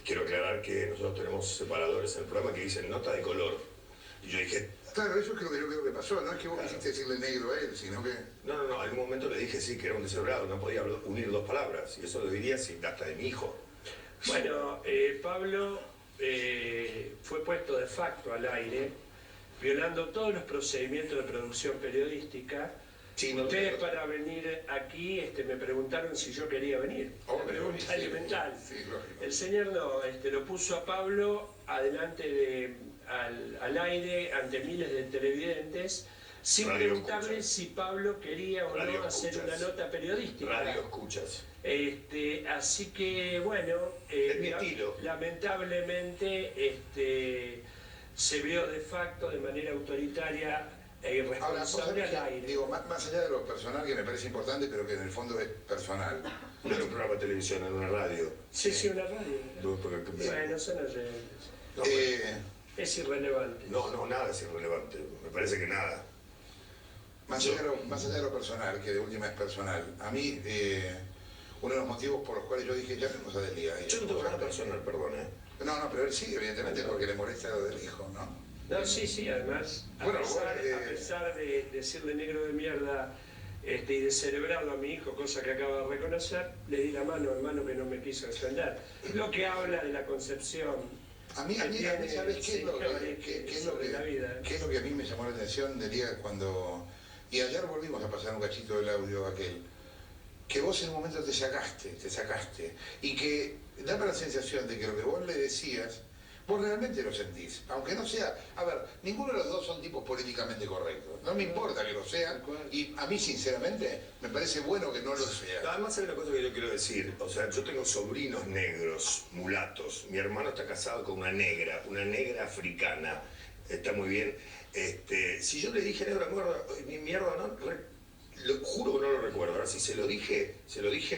Quiero aclarar que nosotros tenemos separadores en el programa que dicen nota de color. Y yo dije... Claro, eso es lo que yo creo que pasó, no es que vos quisiste decirle negro a él, sino que... No, en algún momento le dije sí, que era un descerebrado, no podía unir dos palabras, y eso lo diría hasta de mi hijo. Bueno, Pablo fue puesto de facto al aire, violando todos los procedimientos de producción periodística. Sí, ustedes para venir aquí me preguntaron si yo quería venir. Una pregunta elemental. Sí, el señor no, lo puso a Pablo adelante al aire ante miles de televidentes sin preguntarle si Pablo quería o no hacer una nota periodística. Radio escuchas. Así que bueno, lamentablemente se vio de facto de manera autoritaria e irresponsable al aire. Digo, más allá de lo personal, que me parece importante, pero que en el fondo es personal. No era un programa de televisión, era una radio. Sí, una radio. Bueno, eso no es irrelevante. No, nada es irrelevante. Me parece que nada. Más allá de lo personal, que de última es personal, a mí, uno de los motivos por los cuales yo dije, llamemos a Delía. Yo no tengo nada personal, perdón, No, pero él sí, evidentemente, porque le molesta lo del hijo, ¿no? No, sí, además, a pesar de decirle negro de mierda y de celebrarlo a mi hijo, cosa que acaba de reconocer, le di la mano, hermano, que no me quiso defender. Lo que habla de la concepción. A mí ¿sabes qué es lo que a mí me llamó la atención de Delía cuando... Y ayer volvimos a pasar un cachito del audio aquel, que vos en un momento te sacaste, y que daba la sensación de que lo que vos le decías, vos realmente lo sentís, aunque no sea, a ver, ninguno de los dos son tipos políticamente correctos, no me importa que lo sean, y a mí sinceramente me parece bueno que no lo sean. Además hay una cosa que yo quiero decir, o sea, yo tengo sobrinos negros, mulatos, mi hermano está casado con una negra africana, está muy bien. Si yo le dije negro, mierda, no, Juro que no lo recuerdo. Ahora sí se lo dije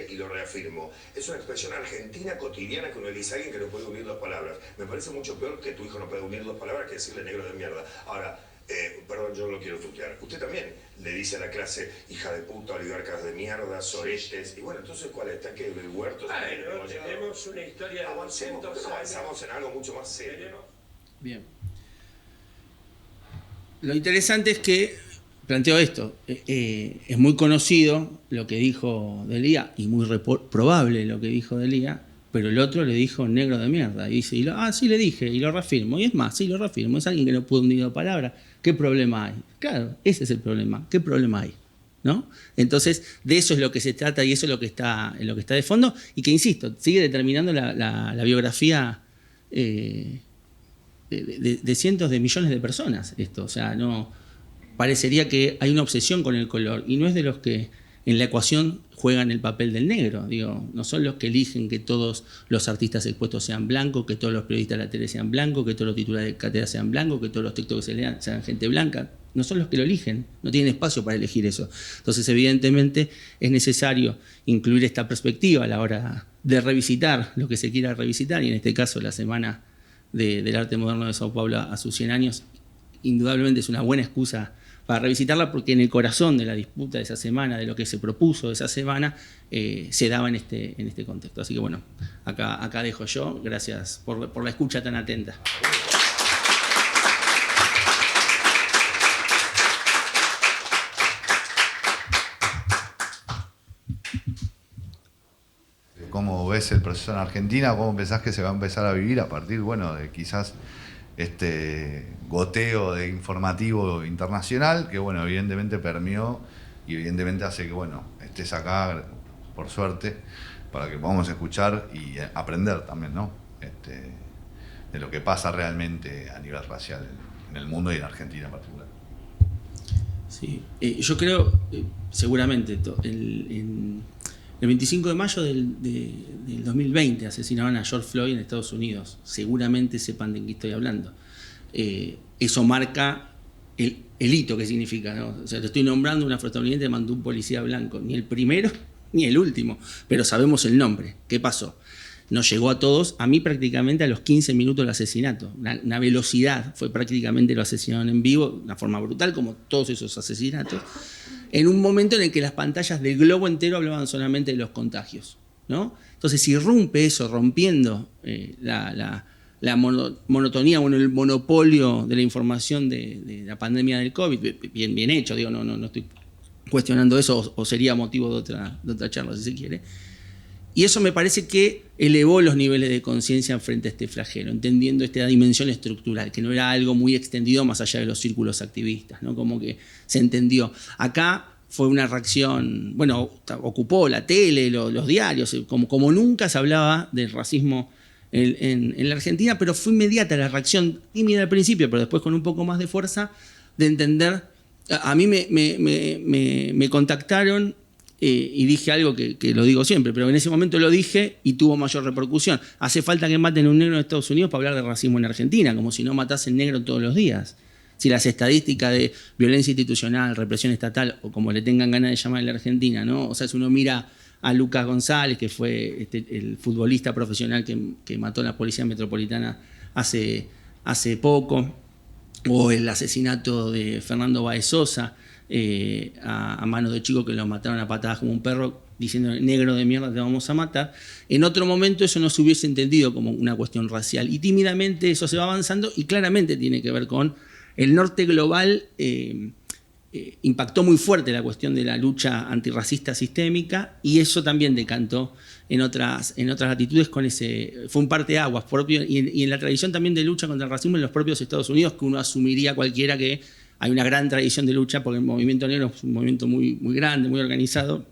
y lo reafirmo. Es una expresión argentina cotidiana que uno le dice a alguien que no puede unir dos palabras. Me parece mucho peor que tu hijo no puede unir dos palabras que decirle negro de mierda. Ahora, perdón, yo no lo quiero tutear. Usted también le dice a la clase hija de puta, oligarcas de mierda, soretes. Y bueno, entonces, ¿cuál es? ¿Está que el huerto? Bueno, tenemos una historia de avanzamos en algo mucho más serio. Bien. Lo interesante es que planteo esto. Es muy conocido lo que dijo Delía y muy probable lo que dijo Delía, pero el otro le dijo negro de mierda. Y dice, sí le dije y lo reafirmo. Y es más, sí lo reafirmo. Es alguien que no puede unir dos palabras. ¿Qué problema hay? Claro, ese es el problema. ¿Qué problema hay? ¿No? Entonces, de eso es lo que se trata y eso es lo que está de fondo y que, insisto, sigue determinando la biografía de cientos de millones de personas. Esto, o sea, no parecería que hay una obsesión con el color y no es de los que en la ecuación juegan el papel del negro. Digo, no son los que eligen que todos los artistas expuestos sean blancos, que todos los periodistas de la tele sean blancos, que todos los titulares de cátedra sean blancos, que todos los textos que se lean sean gente blanca. No son los que lo eligen, no tienen espacio para elegir eso. Entonces, evidentemente, es necesario incluir esta perspectiva a la hora de revisitar lo que se quiera revisitar, y en este caso la Semana del Arte Moderno de Sao Paulo a sus 100 años, indudablemente es una buena excusa para revisitarla, porque en el corazón de la disputa de esa semana, de lo que se propuso de esa semana, se daba en este contexto. Así que bueno, acá dejo yo. Gracias por la escucha tan atenta. ¿Cómo ves el proceso en Argentina? ¿Cómo pensás que se va a empezar a vivir a partir, bueno, de quizás este goteo de informativo internacional que, bueno, evidentemente permeó y evidentemente hace que, bueno, estés acá, por suerte, para que podamos escuchar y aprender también, ¿no? De lo que pasa realmente a nivel racial en el mundo y en Argentina en particular. Sí, yo creo, seguramente, el 25 de mayo del 2020 asesinaron a George Floyd en Estados Unidos. Seguramente sepan de qué estoy hablando. Eso marca el hito que significa, ¿no? O sea, te estoy nombrando un afroestadounidense que mandó un policía blanco. Ni el primero ni el último. Pero sabemos el nombre. ¿Qué pasó? Nos llegó a todos, a mí prácticamente a los 15 minutos del asesinato. Una velocidad, fue prácticamente lo asesinaron en vivo, de una forma brutal, como todos esos asesinatos, en un momento en el que las pantallas del globo entero hablaban solamente de los contagios, ¿no? Entonces irrumpe eso, rompiendo la monotonía, bueno, el monopolio de la información de la pandemia del COVID, bien hecho, digo, no estoy cuestionando eso, o sería motivo de otra charla, si se quiere. Y eso me parece que elevó los niveles de conciencia frente a este flagelo, entendiendo esta dimensión estructural, que no era algo muy extendido más allá de los círculos activistas, ¿no? Como que se entendió. Acá fue una reacción, bueno, ocupó la tele, los diarios, como nunca se hablaba del racismo en la Argentina, pero fue inmediata la reacción, tímida al principio, pero después con un poco más de fuerza, de entender. A mí me contactaron y dije algo que lo digo siempre, pero en ese momento lo dije y tuvo mayor repercusión. Hace falta que maten a un negro en Estados Unidos para hablar de racismo en Argentina, como si no matasen negro todos los días. Si las estadísticas de violencia institucional, represión estatal, o como le tengan ganas de llamar en la Argentina, ¿no? O sea, si uno mira a Lucas González, que fue el futbolista profesional que mató a la Policía Metropolitana hace poco, o el asesinato de Fernando Báez Sosa, a manos de chicos que lo mataron a patadas como un perro, diciendo negro de mierda te vamos a matar. En otro momento eso no se hubiese entendido como una cuestión racial, y tímidamente eso se va avanzando, y claramente tiene que ver con el norte global. Impactó muy fuerte la cuestión de la lucha antirracista sistémica, y eso también decantó en otras latitudes con fue un parteaguas propio, y en la tradición también de lucha contra el racismo en los propios Estados Unidos, que uno asumiría cualquiera que hay una gran tradición de lucha, porque el movimiento negro es un movimiento muy, muy grande, muy organizado,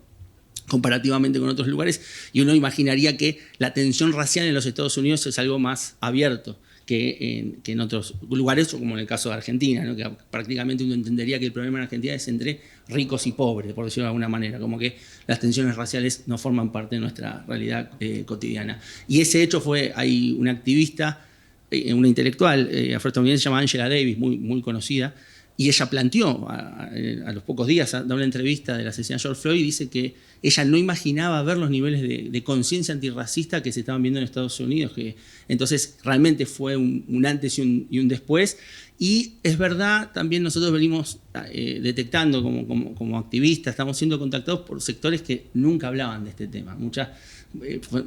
comparativamente con otros lugares, y uno imaginaría que la tensión racial en los Estados Unidos es algo más abierto que en otros lugares, o como en el caso de Argentina, ¿no? Que prácticamente uno entendería que el problema en Argentina es entre ricos y pobres, por decirlo de alguna manera, como que las tensiones raciales no forman parte de nuestra realidad cotidiana. Y ese hecho hay una activista, una intelectual afroestadounidense llamada Angela Davis, muy, muy conocida, y ella planteó, a los pocos días, da una entrevista de la asesinato de George Floyd, y dice que ella no imaginaba ver los niveles de conciencia antirracista que se estaban viendo en Estados Unidos, que entonces realmente fue un antes y un después. Y es verdad, también nosotros venimos detectando como activistas, estamos siendo contactados por sectores que nunca hablaban de este tema.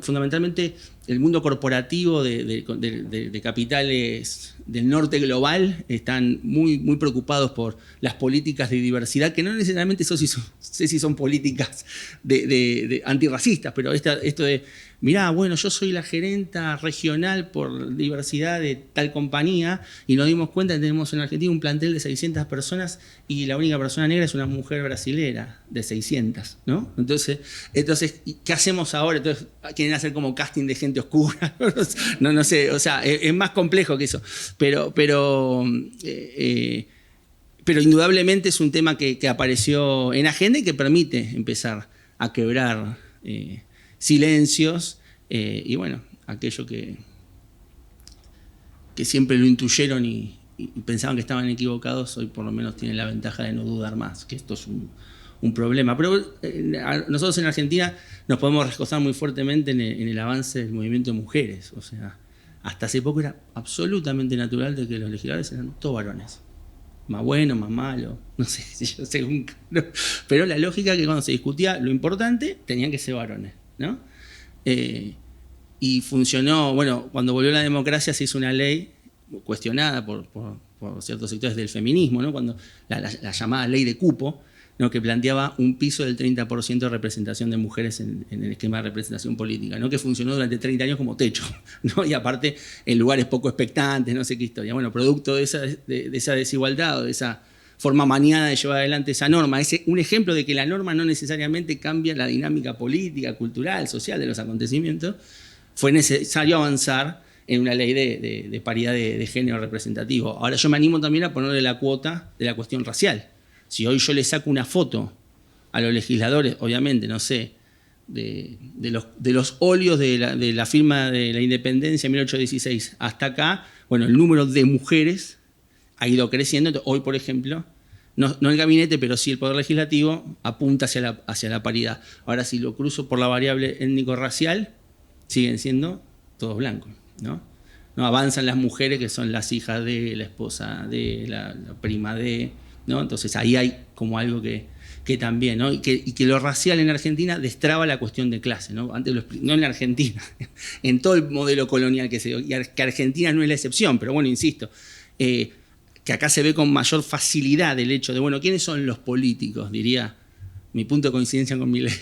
Fundamentalmente el mundo corporativo de capitales del norte global están muy preocupados por las políticas de diversidad, que no necesariamente sé si son políticas de antirracistas, pero esto de, mirá, bueno, yo soy la gerenta regional por diversidad de tal compañía y nos dimos cuenta que tenemos en Argentina un plantel de 600 personas y la única persona negra es una mujer brasilera de 600, ¿no? Entonces, ¿qué hacemos ahora? Entonces, quieren hacer como casting de gente oscura, no sé, o sea, es más complejo que eso, pero indudablemente es un tema que apareció en agenda y que permite empezar a quebrar silencios y bueno, aquello que siempre lo intuyeron y pensaban que estaban equivocados, hoy por lo menos tienen la ventaja de no dudar más, que esto es un problema. Pero nosotros en Argentina nos podemos recostar muy fuertemente en el avance del movimiento de mujeres. O sea, hasta hace poco era absolutamente natural de que los legisladores eran todos varones. Más bueno, más malo, no sé, según... Pero la lógica es que cuando se discutía lo importante, tenían que ser varones, ¿no? Y funcionó, bueno, cuando volvió la democracia se hizo una ley cuestionada por ciertos sectores del feminismo, ¿no? Cuando la llamada ley de cupo, ¿no? Que planteaba un piso del 30% de representación de mujeres en el esquema de representación política, ¿no? Que funcionó durante 30 años como techo, ¿no? Y aparte en lugares poco expectantes, no sé qué historia. Bueno, producto de esa desigualdad o de esa forma maniada de llevar adelante esa norma, un ejemplo de que la norma no necesariamente cambia la dinámica política, cultural, social de los acontecimientos, fue necesario avanzar en una ley de paridad de género representativo. Ahora yo me animo también a ponerle la cuota de la cuestión racial. Si hoy yo le saco una foto a los legisladores, obviamente, no sé, de los óleos de la firma de la independencia en 1816 hasta acá, bueno, el número de mujeres ha ido creciendo. Entonces, hoy, por ejemplo, no el gabinete, pero sí el Poder Legislativo apunta hacia la paridad. Ahora, si lo cruzo por la variable étnico-racial, siguen siendo todos blancos, ¿no? No avanzan las mujeres que son las hijas de, la esposa de, la prima de, ¿no? Entonces ahí hay como algo que también, ¿no? Y que lo racial en Argentina destraba la cuestión de clase, ¿no? Antes no en la Argentina, en todo el modelo colonial que se dio, y que Argentina no es la excepción, pero bueno, insisto, que acá se ve con mayor facilidad el hecho de, bueno, ¿quiénes son los políticos? Diría, mi punto de coincidencia con Milei,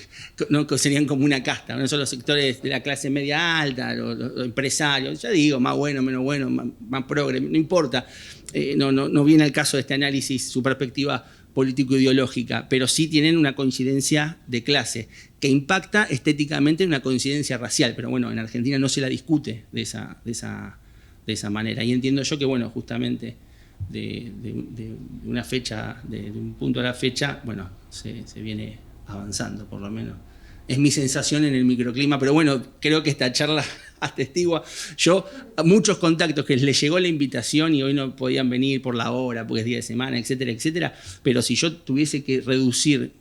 ¿no? Que serían como una casta, no son los sectores de la clase media alta, los empresarios, ya digo, más bueno, menos bueno, más progre, no importa, no viene al caso de este análisis, su perspectiva político-ideológica, pero sí tienen una coincidencia de clase que impacta estéticamente en una coincidencia racial, pero bueno, en Argentina no se la discute de esa manera, y entiendo yo que, bueno, justamente de una fecha, de un punto a la fecha, bueno, se viene avanzando, por lo menos. Es mi sensación en el microclima, pero bueno, creo que esta charla atestigua. Yo, muchos contactos que les llegó la invitación y hoy no podían venir por la hora, porque es día de semana, etcétera, etcétera, pero si yo tuviese que reducir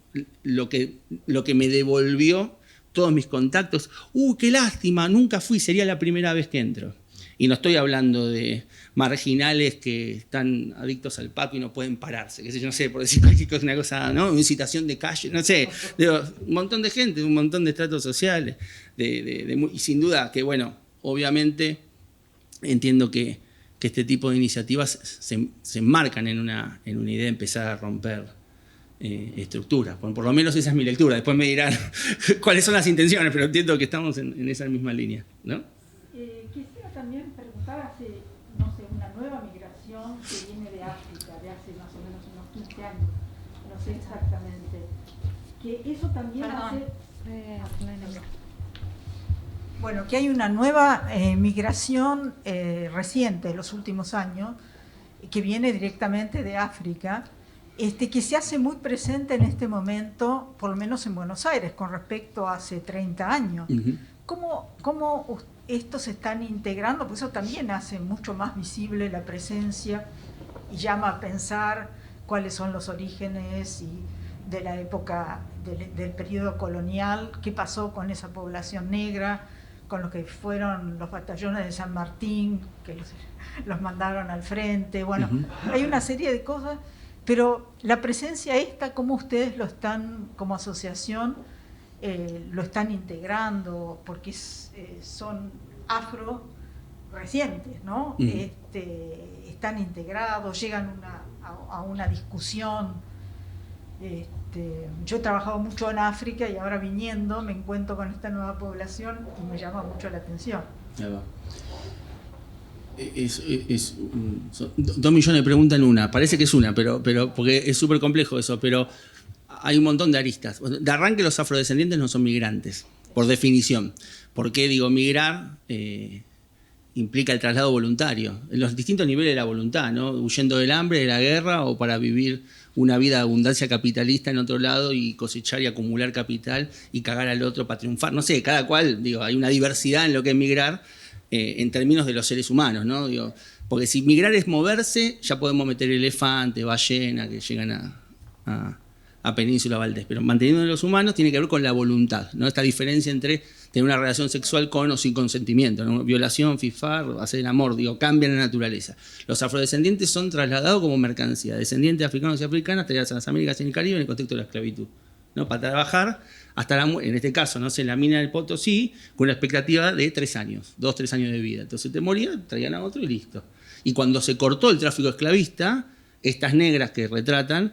lo que me devolvió todos mis contactos, qué lástima, nunca fui, sería la primera vez que entro. Y no estoy hablando de marginales que están adictos al pato y no pueden pararse, qué sé yo, no sé, por decir cualquier cosa, una cosa, ¿no? Una citación de calle, no sé, un montón de gente, un montón de estratos sociales, y sin duda que, bueno, obviamente entiendo que este tipo de iniciativas se enmarcan en una idea de empezar a romper estructuras. Por lo menos esa es mi lectura, después me dirán cuáles son las intenciones, pero entiendo que estamos en esa misma línea, ¿no? Quisiera también preguntar hace, no sé, una nueva migración que viene de África, de hace más o menos unos 15 años, no sé exactamente, que eso también hace... Bueno, que hay una nueva migración reciente de los últimos años, que viene directamente de África, que se hace muy presente en este momento, por lo menos en Buenos Aires, con respecto a hace 30 años. Uh-huh. ¿Cómo estos se están integrando? Porque eso también hace mucho más visible la presencia y llama a pensar cuáles son los orígenes y de la época del periodo colonial, qué pasó con esa población negra, con los que fueron los batallones de San Martín, que los mandaron al frente. Bueno, hay una serie de cosas, pero la presencia esta, ¿cómo ustedes lo están, como asociación, lo están integrando? Porque son afro recientes, ¿no? Están integrados, llegan a una discusión. Yo he trabajado mucho en África y ahora viniendo me encuentro con esta nueva población y me llama mucho la atención. Son 2 millones de preguntas en una. Parece que es una, pero porque es súper complejo eso, pero hay un montón de aristas. De arranque, los afrodescendientes no son migrantes, por definición. ¿Por qué digo migrar? Implica el traslado voluntario, en los distintos niveles de la voluntad, ¿no? Huyendo del hambre, de la guerra, o para vivir una vida de abundancia capitalista en otro lado y cosechar y acumular capital y cagar al otro para triunfar. No sé, cada cual, hay una diversidad en lo que es migrar en términos de los seres humanos, ¿no? Porque si migrar es moverse, ya podemos meter elefante, ballena, que llegan a Península Valdés. Pero manteniendo los humanos tiene que ver con la voluntad, ¿no? Esta diferencia entre tener una relación sexual con o sin consentimiento, ¿no? Violación, fifar, hacer el amor, cambia la naturaleza. Los afrodescendientes son trasladados como mercancía, descendientes de africanos y africanas traídas a las Américas y en el Caribe en el contexto de la esclavitud, ¿no? Para trabajar hasta en este caso, no sé, en la mina del Potosí, con una expectativa de 3 años, 2-3 años de vida. Entonces te morías, traían a otro y listo. Y cuando se cortó el tráfico esclavista, estas negras que retratan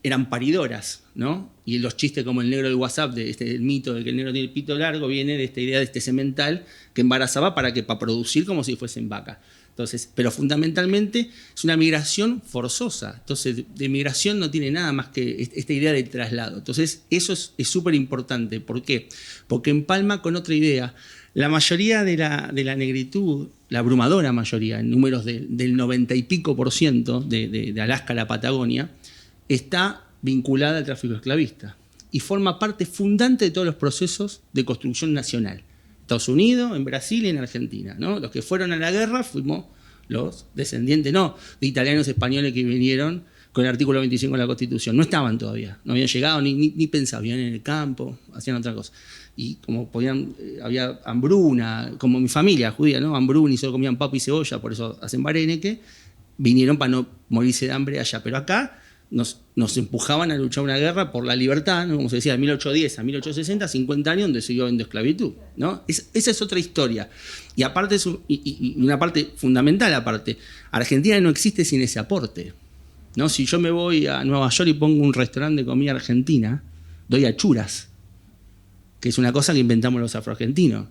eran paridoras, ¿no? Y los chistes como el negro del WhatsApp, el mito de que el negro tiene el pito largo, viene de esta idea de este semental que embarazaba para producir como si fuesen vacas. Entonces, pero fundamentalmente es una migración forzosa. Entonces, de migración no tiene nada más que esta idea de traslado. Entonces, eso es súper importante. ¿Por qué? Porque empalma con otra idea. La mayoría de la negritud, la abrumadora mayoría, en números del 90 y pico % de Alaska a la Patagonia, está vinculada al tráfico esclavista y forma parte fundante de todos los procesos de construcción nacional. Estados Unidos, en Brasil y en Argentina, ¿no? Los que fueron a la guerra fuimos los descendientes, no de italianos españoles que vinieron con el artículo 25 de la Constitución. No estaban todavía, no habían llegado ni pensaban, vivían en el campo, hacían otra cosa. Y como podían, había hambruna, como mi familia judía, ¿no? Hambruna y solo comían papa y cebolla, por eso hacen bareneque, vinieron para no morirse de hambre allá. Pero acá nos empujaban a luchar una guerra por la libertad, ¿no? Como se decía, de 1810 a 1860, 50 años donde siguió habiendo esclavitud, ¿no? Esa es otra historia. Y aparte, y una parte fundamental aparte, Argentina no existe sin ese aporte, ¿no? Si yo me voy a Nueva York y pongo un restaurante de comida argentina, doy achuras, que es una cosa que inventamos los afroargentinos.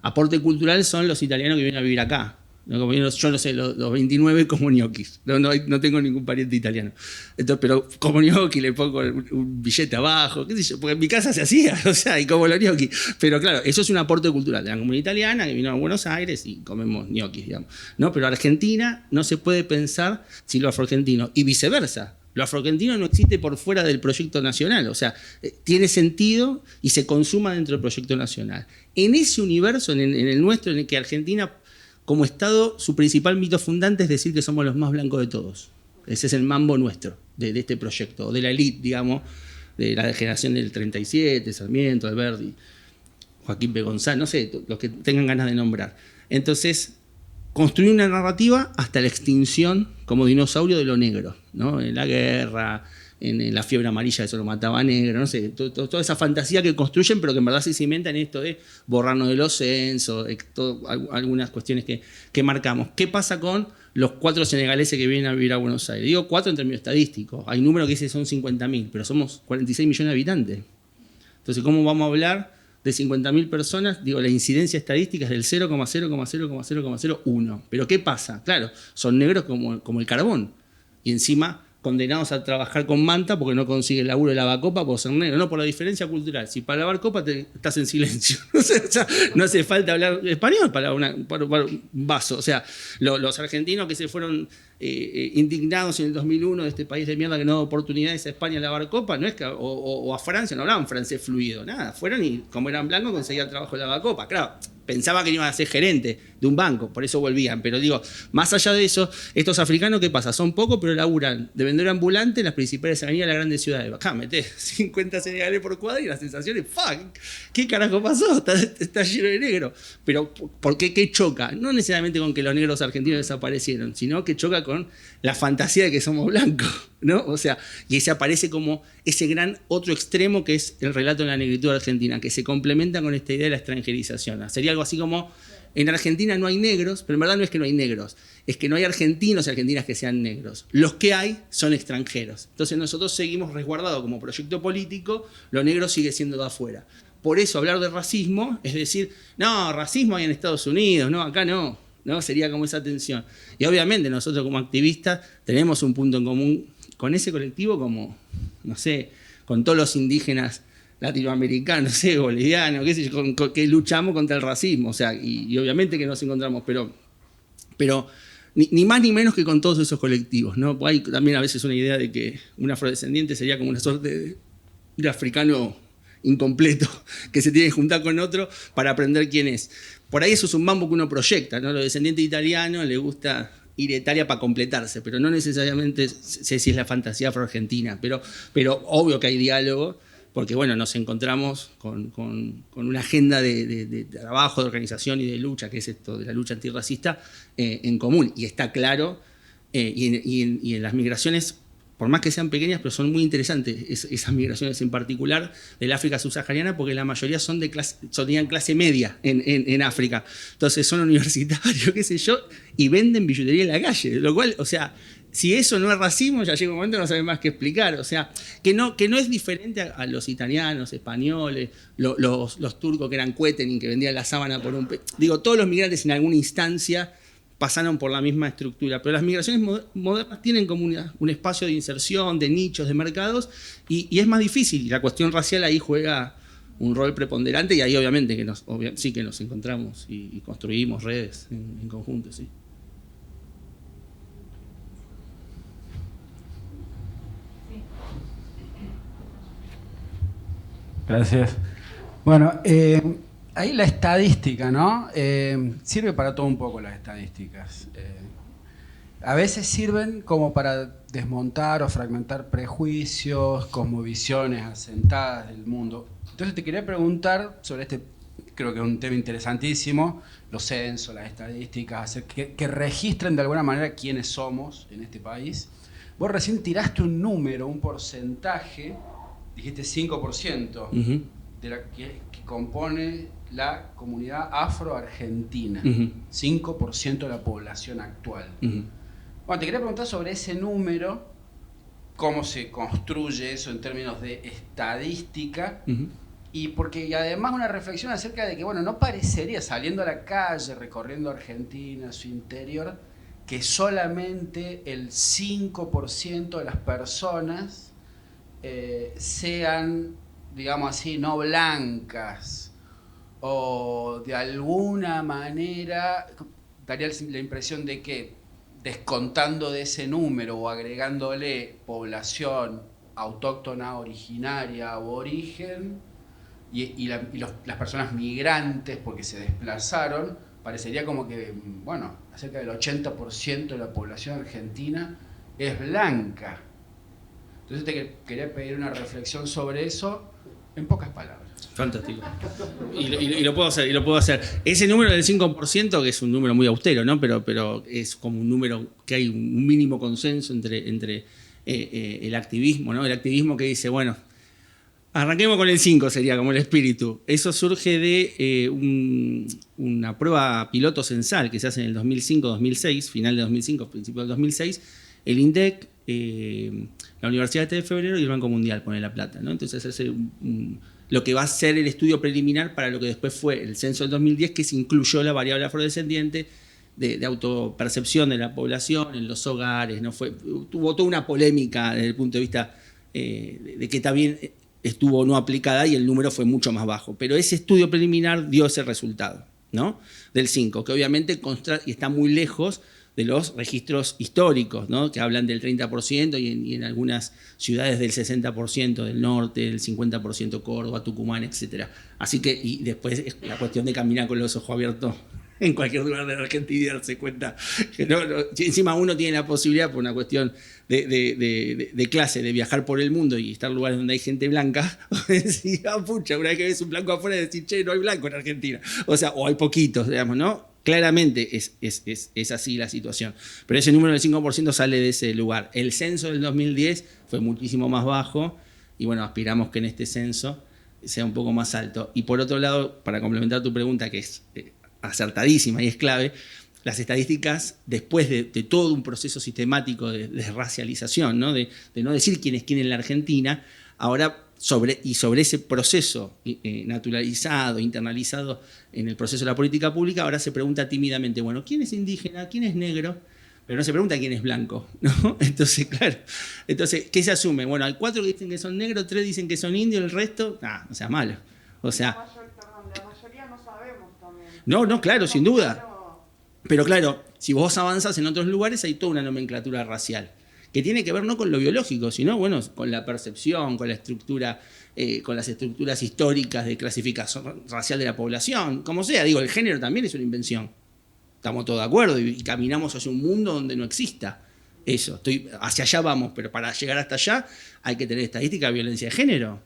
Aporte cultural son los italianos que vienen a vivir acá. ¿No? Yo no sé, los 29 como ñoquis. No tengo ningún pariente italiano. Entonces, pero como ñoqui le pongo un billete abajo, qué sé yo, porque en mi casa se hacía, y como los ñoquis. Pero claro, eso es un aporte cultural de la comunidad italiana que vino a Buenos Aires y comemos ñoquis, digamos. ¿No? Pero Argentina no se puede pensar sin lo afroargentino. Y viceversa. Lo afroargentino no existe por fuera del proyecto nacional. Tiene sentido y se consuma dentro del proyecto nacional. En ese universo, en el nuestro, en el que Argentina, como Estado, su principal mito fundante es decir que somos los más blancos de todos. Ese es el mambo nuestro, de este proyecto, de la élite, digamos, de la generación del 37, Sarmiento, Alberti, Joaquín P. González, no sé, los que tengan ganas de nombrar. Entonces, construir una narrativa hasta la extinción como dinosaurio de lo negro, ¿no? En la guerra, en la fiebre amarilla, eso lo mataba a negro, no sé, toda esa fantasía que construyen, pero que en verdad se cimenta en esto de borrarnos de los censos, algunas cuestiones que marcamos. ¿Qué pasa con los 4 senegaleses que vienen a vivir a Buenos Aires? Digo 4 en términos estadísticos. Hay números que dicen son 50.000, pero somos 46 millones de habitantes. Entonces, ¿cómo vamos a hablar de 50.000 personas? Digo, la incidencia estadística es del 0,0,0,0,01. Pero ¿qué pasa? Claro, son negros como el carbón. Y encima condenados a trabajar con manta porque no consigue el laburo de lavacopa por ser negro, no por la diferencia cultural. Si para lavar copa estás en silencio. O sea, no hace falta hablar español para un vaso. O sea, los argentinos que se fueron indignados en el 2001 de este país de mierda que no da oportunidades a España a lavar copa, no es que, o a Francia, no hablaban francés fluido, nada. Fueron y como eran blancos conseguían trabajo de lavacopa. Claro, pensaba que iban a ser gerente de un banco, por eso volvían. Pero digo, más allá de eso, estos africanos, ¿qué pasa? Son pocos, pero laburan de vendedor ambulante en las principales avenidas de las grandes ciudades. Acá metés 50 senegales por cuadra y la sensación es, fuck, ¿qué carajo pasó? Está lleno de negros. Pero ¿por qué? ¿Qué choca? No necesariamente con que los negros argentinos desaparecieron, sino que choca con la fantasía de que somos blancos, ¿no? O sea, y se aparece como ese gran otro extremo que es el relato de la negritud argentina, que se complementa con esta idea de la extranjerización. Sería algo así como, en Argentina no hay negros, pero en verdad no es que no hay negros, es que no hay argentinos y argentinas que sean negros. Los que hay son extranjeros. Entonces nosotros seguimos resguardados como proyecto político, lo negro sigue siendo de afuera. Por eso hablar de racismo es decir, no, racismo hay en Estados Unidos, no, acá no. ¿No? Sería como esa tensión. Y obviamente nosotros como activistas tenemos un punto en común con ese colectivo como, no sé, con todos los indígenas latinoamericanos, no sé, bolivianos, qué sé yo, que luchamos contra el racismo. O sea, y obviamente que nos encontramos, pero ni más ni menos que con todos esos colectivos, ¿no? Hay también a veces una idea de que un afrodescendiente sería como una suerte de africano incompleto que se tiene que juntar con otro para aprender quién es. Por ahí eso es un mambo que uno proyecta, ¿no? Los descendientes italianos les gusta ir a Italia para completarse, pero no necesariamente sé si es la fantasía afro-argentina, pero obvio que hay diálogo, porque bueno, nos encontramos con una agenda de trabajo, de organización y de lucha, que es esto de la lucha antirracista, en común. Y está claro, y en las migraciones, por más que sean pequeñas, pero son muy interesantes esas migraciones en particular del África subsahariana, porque la mayoría son tenían clase media en África. Entonces son universitarios, qué sé yo, y venden billutería en la calle. Lo cual, o sea, si eso no es racismo, ya llega un momento que no saben más qué explicar. O sea, que no es diferente a los italianos, españoles, los turcos que eran cuetening, que vendían la sábana por un... Digo, todos los migrantes en alguna instancia pasaron por la misma estructura, pero las migraciones modernas tienen como un espacio de inserción, de nichos, de mercados, y es más difícil, y la cuestión racial ahí juega un rol preponderante, y ahí obviamente que nos encontramos y construimos redes en conjunto, sí. Gracias. Bueno, ahí la estadística, ¿no? Sirve para todo un poco las estadísticas. A veces sirven como para desmontar o fragmentar prejuicios, cosmovisiones asentadas del mundo. Entonces te quería preguntar sobre este, creo que es un tema interesantísimo, los censos, las estadísticas, que registren de alguna manera quiénes somos en este país. Vos recién tiraste un número, un porcentaje, dijiste 5%, de la que compone la comunidad afro-argentina, 5% de la población actual. Bueno, te quería preguntar sobre ese número, cómo se construye eso en términos de estadística, y además una reflexión acerca de que, bueno, no parecería, saliendo a la calle, recorriendo Argentina, su interior, que solamente el 5% de las personas sean, digamos así, no blancas, o de alguna manera daría la impresión de que, descontando de ese número o agregándole población autóctona, originaria, aborigen, y las personas migrantes porque se desplazaron, parecería como que, bueno, cerca del 80% de la población argentina es blanca. Entonces te quería pedir una reflexión sobre eso en pocas palabras. Fantástico. Y lo puedo hacer, Ese número del 5%, que es un número muy austero, ¿no? Pero es como un número que hay un mínimo consenso entre el activismo, ¿no? El activismo que dice, bueno, arranquemos con el 5, sería como el espíritu. Eso surge de una prueba piloto censal que se hace en el 2005-2006, final de 2005, principio del 2006, el INDEC, la Universidad de Febrero y el Banco Mundial pone la plata, ¿no? Entonces hace lo que va a ser el estudio preliminar para lo que después fue el censo del 2010, que se incluyó la variable afrodescendiente de autopercepción de la población en los hogares, ¿no? Tuvo toda una polémica desde el punto de vista de que también estuvo no aplicada y el número fue mucho más bajo. Pero ese estudio preliminar dio ese resultado, ¿no? Del 5, que obviamente y está muy lejos de los registros históricos, ¿no? Que hablan del 30% y en algunas ciudades del 60% del norte, del 50% Córdoba, Tucumán, etc. Así que, y después es la cuestión de caminar con los ojos abiertos en cualquier lugar de la Argentina y darse cuenta que encima uno tiene la posibilidad, por una cuestión de clase, de viajar por el mundo y estar en lugares donde hay gente blanca, decir, pucha, una vez que ves un blanco afuera, decir, che, no hay blanco en Argentina. O sea, o hay poquitos, digamos, ¿no? Claramente es así la situación. Pero ese número del 5% sale de ese lugar. El censo del 2010 fue muchísimo más bajo y bueno, aspiramos que en este censo sea un poco más alto. Y por otro lado, para complementar tu pregunta, que es acertadísima y es clave, las estadísticas, después de todo un proceso sistemático de racialización, ¿no? De no decir quién es quién en la Argentina, ahora sobre ese proceso naturalizado, internalizado en el proceso de la política pública, ahora se pregunta tímidamente, bueno, ¿quién es indígena? ¿Quién es negro? Pero no se pregunta quién es blanco, ¿no? Entonces, claro, ¿qué se asume? Bueno, hay 4 que dicen que son negros, 3 dicen que son indios, el resto, no sea malo. O sea, la mayoría no sabemos también. No, claro, sin duda. Pero claro, si vos avanzas en otros lugares hay toda una nomenclatura racial que tiene que ver no con lo biológico, sino bueno, con la percepción, con la estructura, con las estructuras históricas de clasificación racial de la población, como sea. Digo, el género también es una invención. Estamos todos de acuerdo y caminamos hacia un mundo donde no exista eso. Hacia allá vamos, pero para llegar hasta allá hay que tener estadística de violencia de género.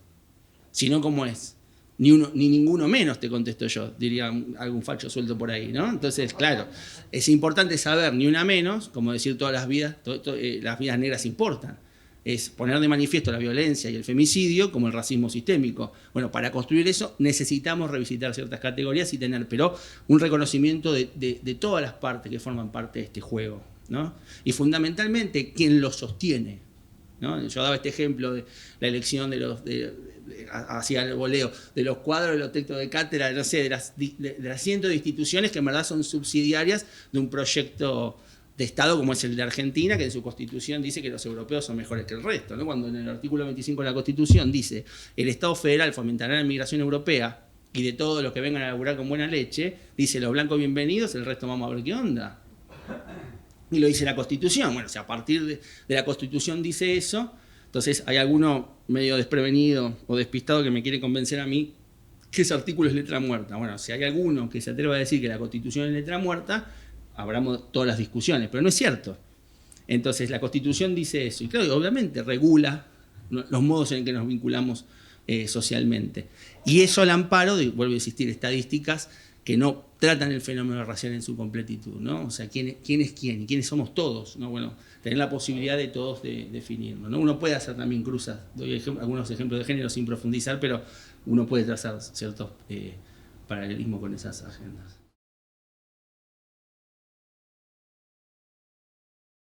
Si no, ¿cómo es? Ni ninguno menos, te contesto yo, diría algún facho suelto por ahí, ¿no? Entonces, claro, es importante saber ni una menos, como decir todas las vidas, las vidas negras importan. Es poner de manifiesto la violencia y el femicidio como el racismo sistémico. Bueno, para construir eso necesitamos revisitar ciertas categorías y tener, pero un reconocimiento de todas las partes que forman parte de este juego, ¿no? Y fundamentalmente, ¿quién lo sostiene? ¿No? Yo daba este ejemplo de la elección hacía el voleo, de los cuadros de los textos de cátedra, no sé, de las cientos de instituciones que en verdad son subsidiarias de un proyecto de Estado como es el de Argentina, que en su Constitución dice que los europeos son mejores que el resto, ¿no? Cuando en el artículo 25 de la Constitución dice el Estado federal fomentará la migración europea y de todos los que vengan a laburar con buena leche, dice los blancos bienvenidos, el resto vamos a ver qué onda. Y lo dice la Constitución. Bueno, o sea, a partir de la Constitución dice eso, entonces hay alguno medio desprevenido o despistado que me quiere convencer a mí que ese artículo es letra muerta. Bueno, si hay alguno que se atreva a decir que la Constitución es letra muerta, abramos todas las discusiones, pero no es cierto. Entonces la Constitución dice eso, y claro, obviamente regula los modos en que nos vinculamos socialmente. Y eso al amparo de, vuelvo a insistir, estadísticas que no tratan el fenómeno racial en su completitud, ¿no? O sea, ¿quién es quién? ¿Y quiénes somos todos? ¿No? Bueno, tener la posibilidad de todos de definirlo, ¿no? Uno puede hacer también cruzas, doy algunos ejemplos de género sin profundizar, pero uno puede trazar ciertos paralelismos con esas agendas.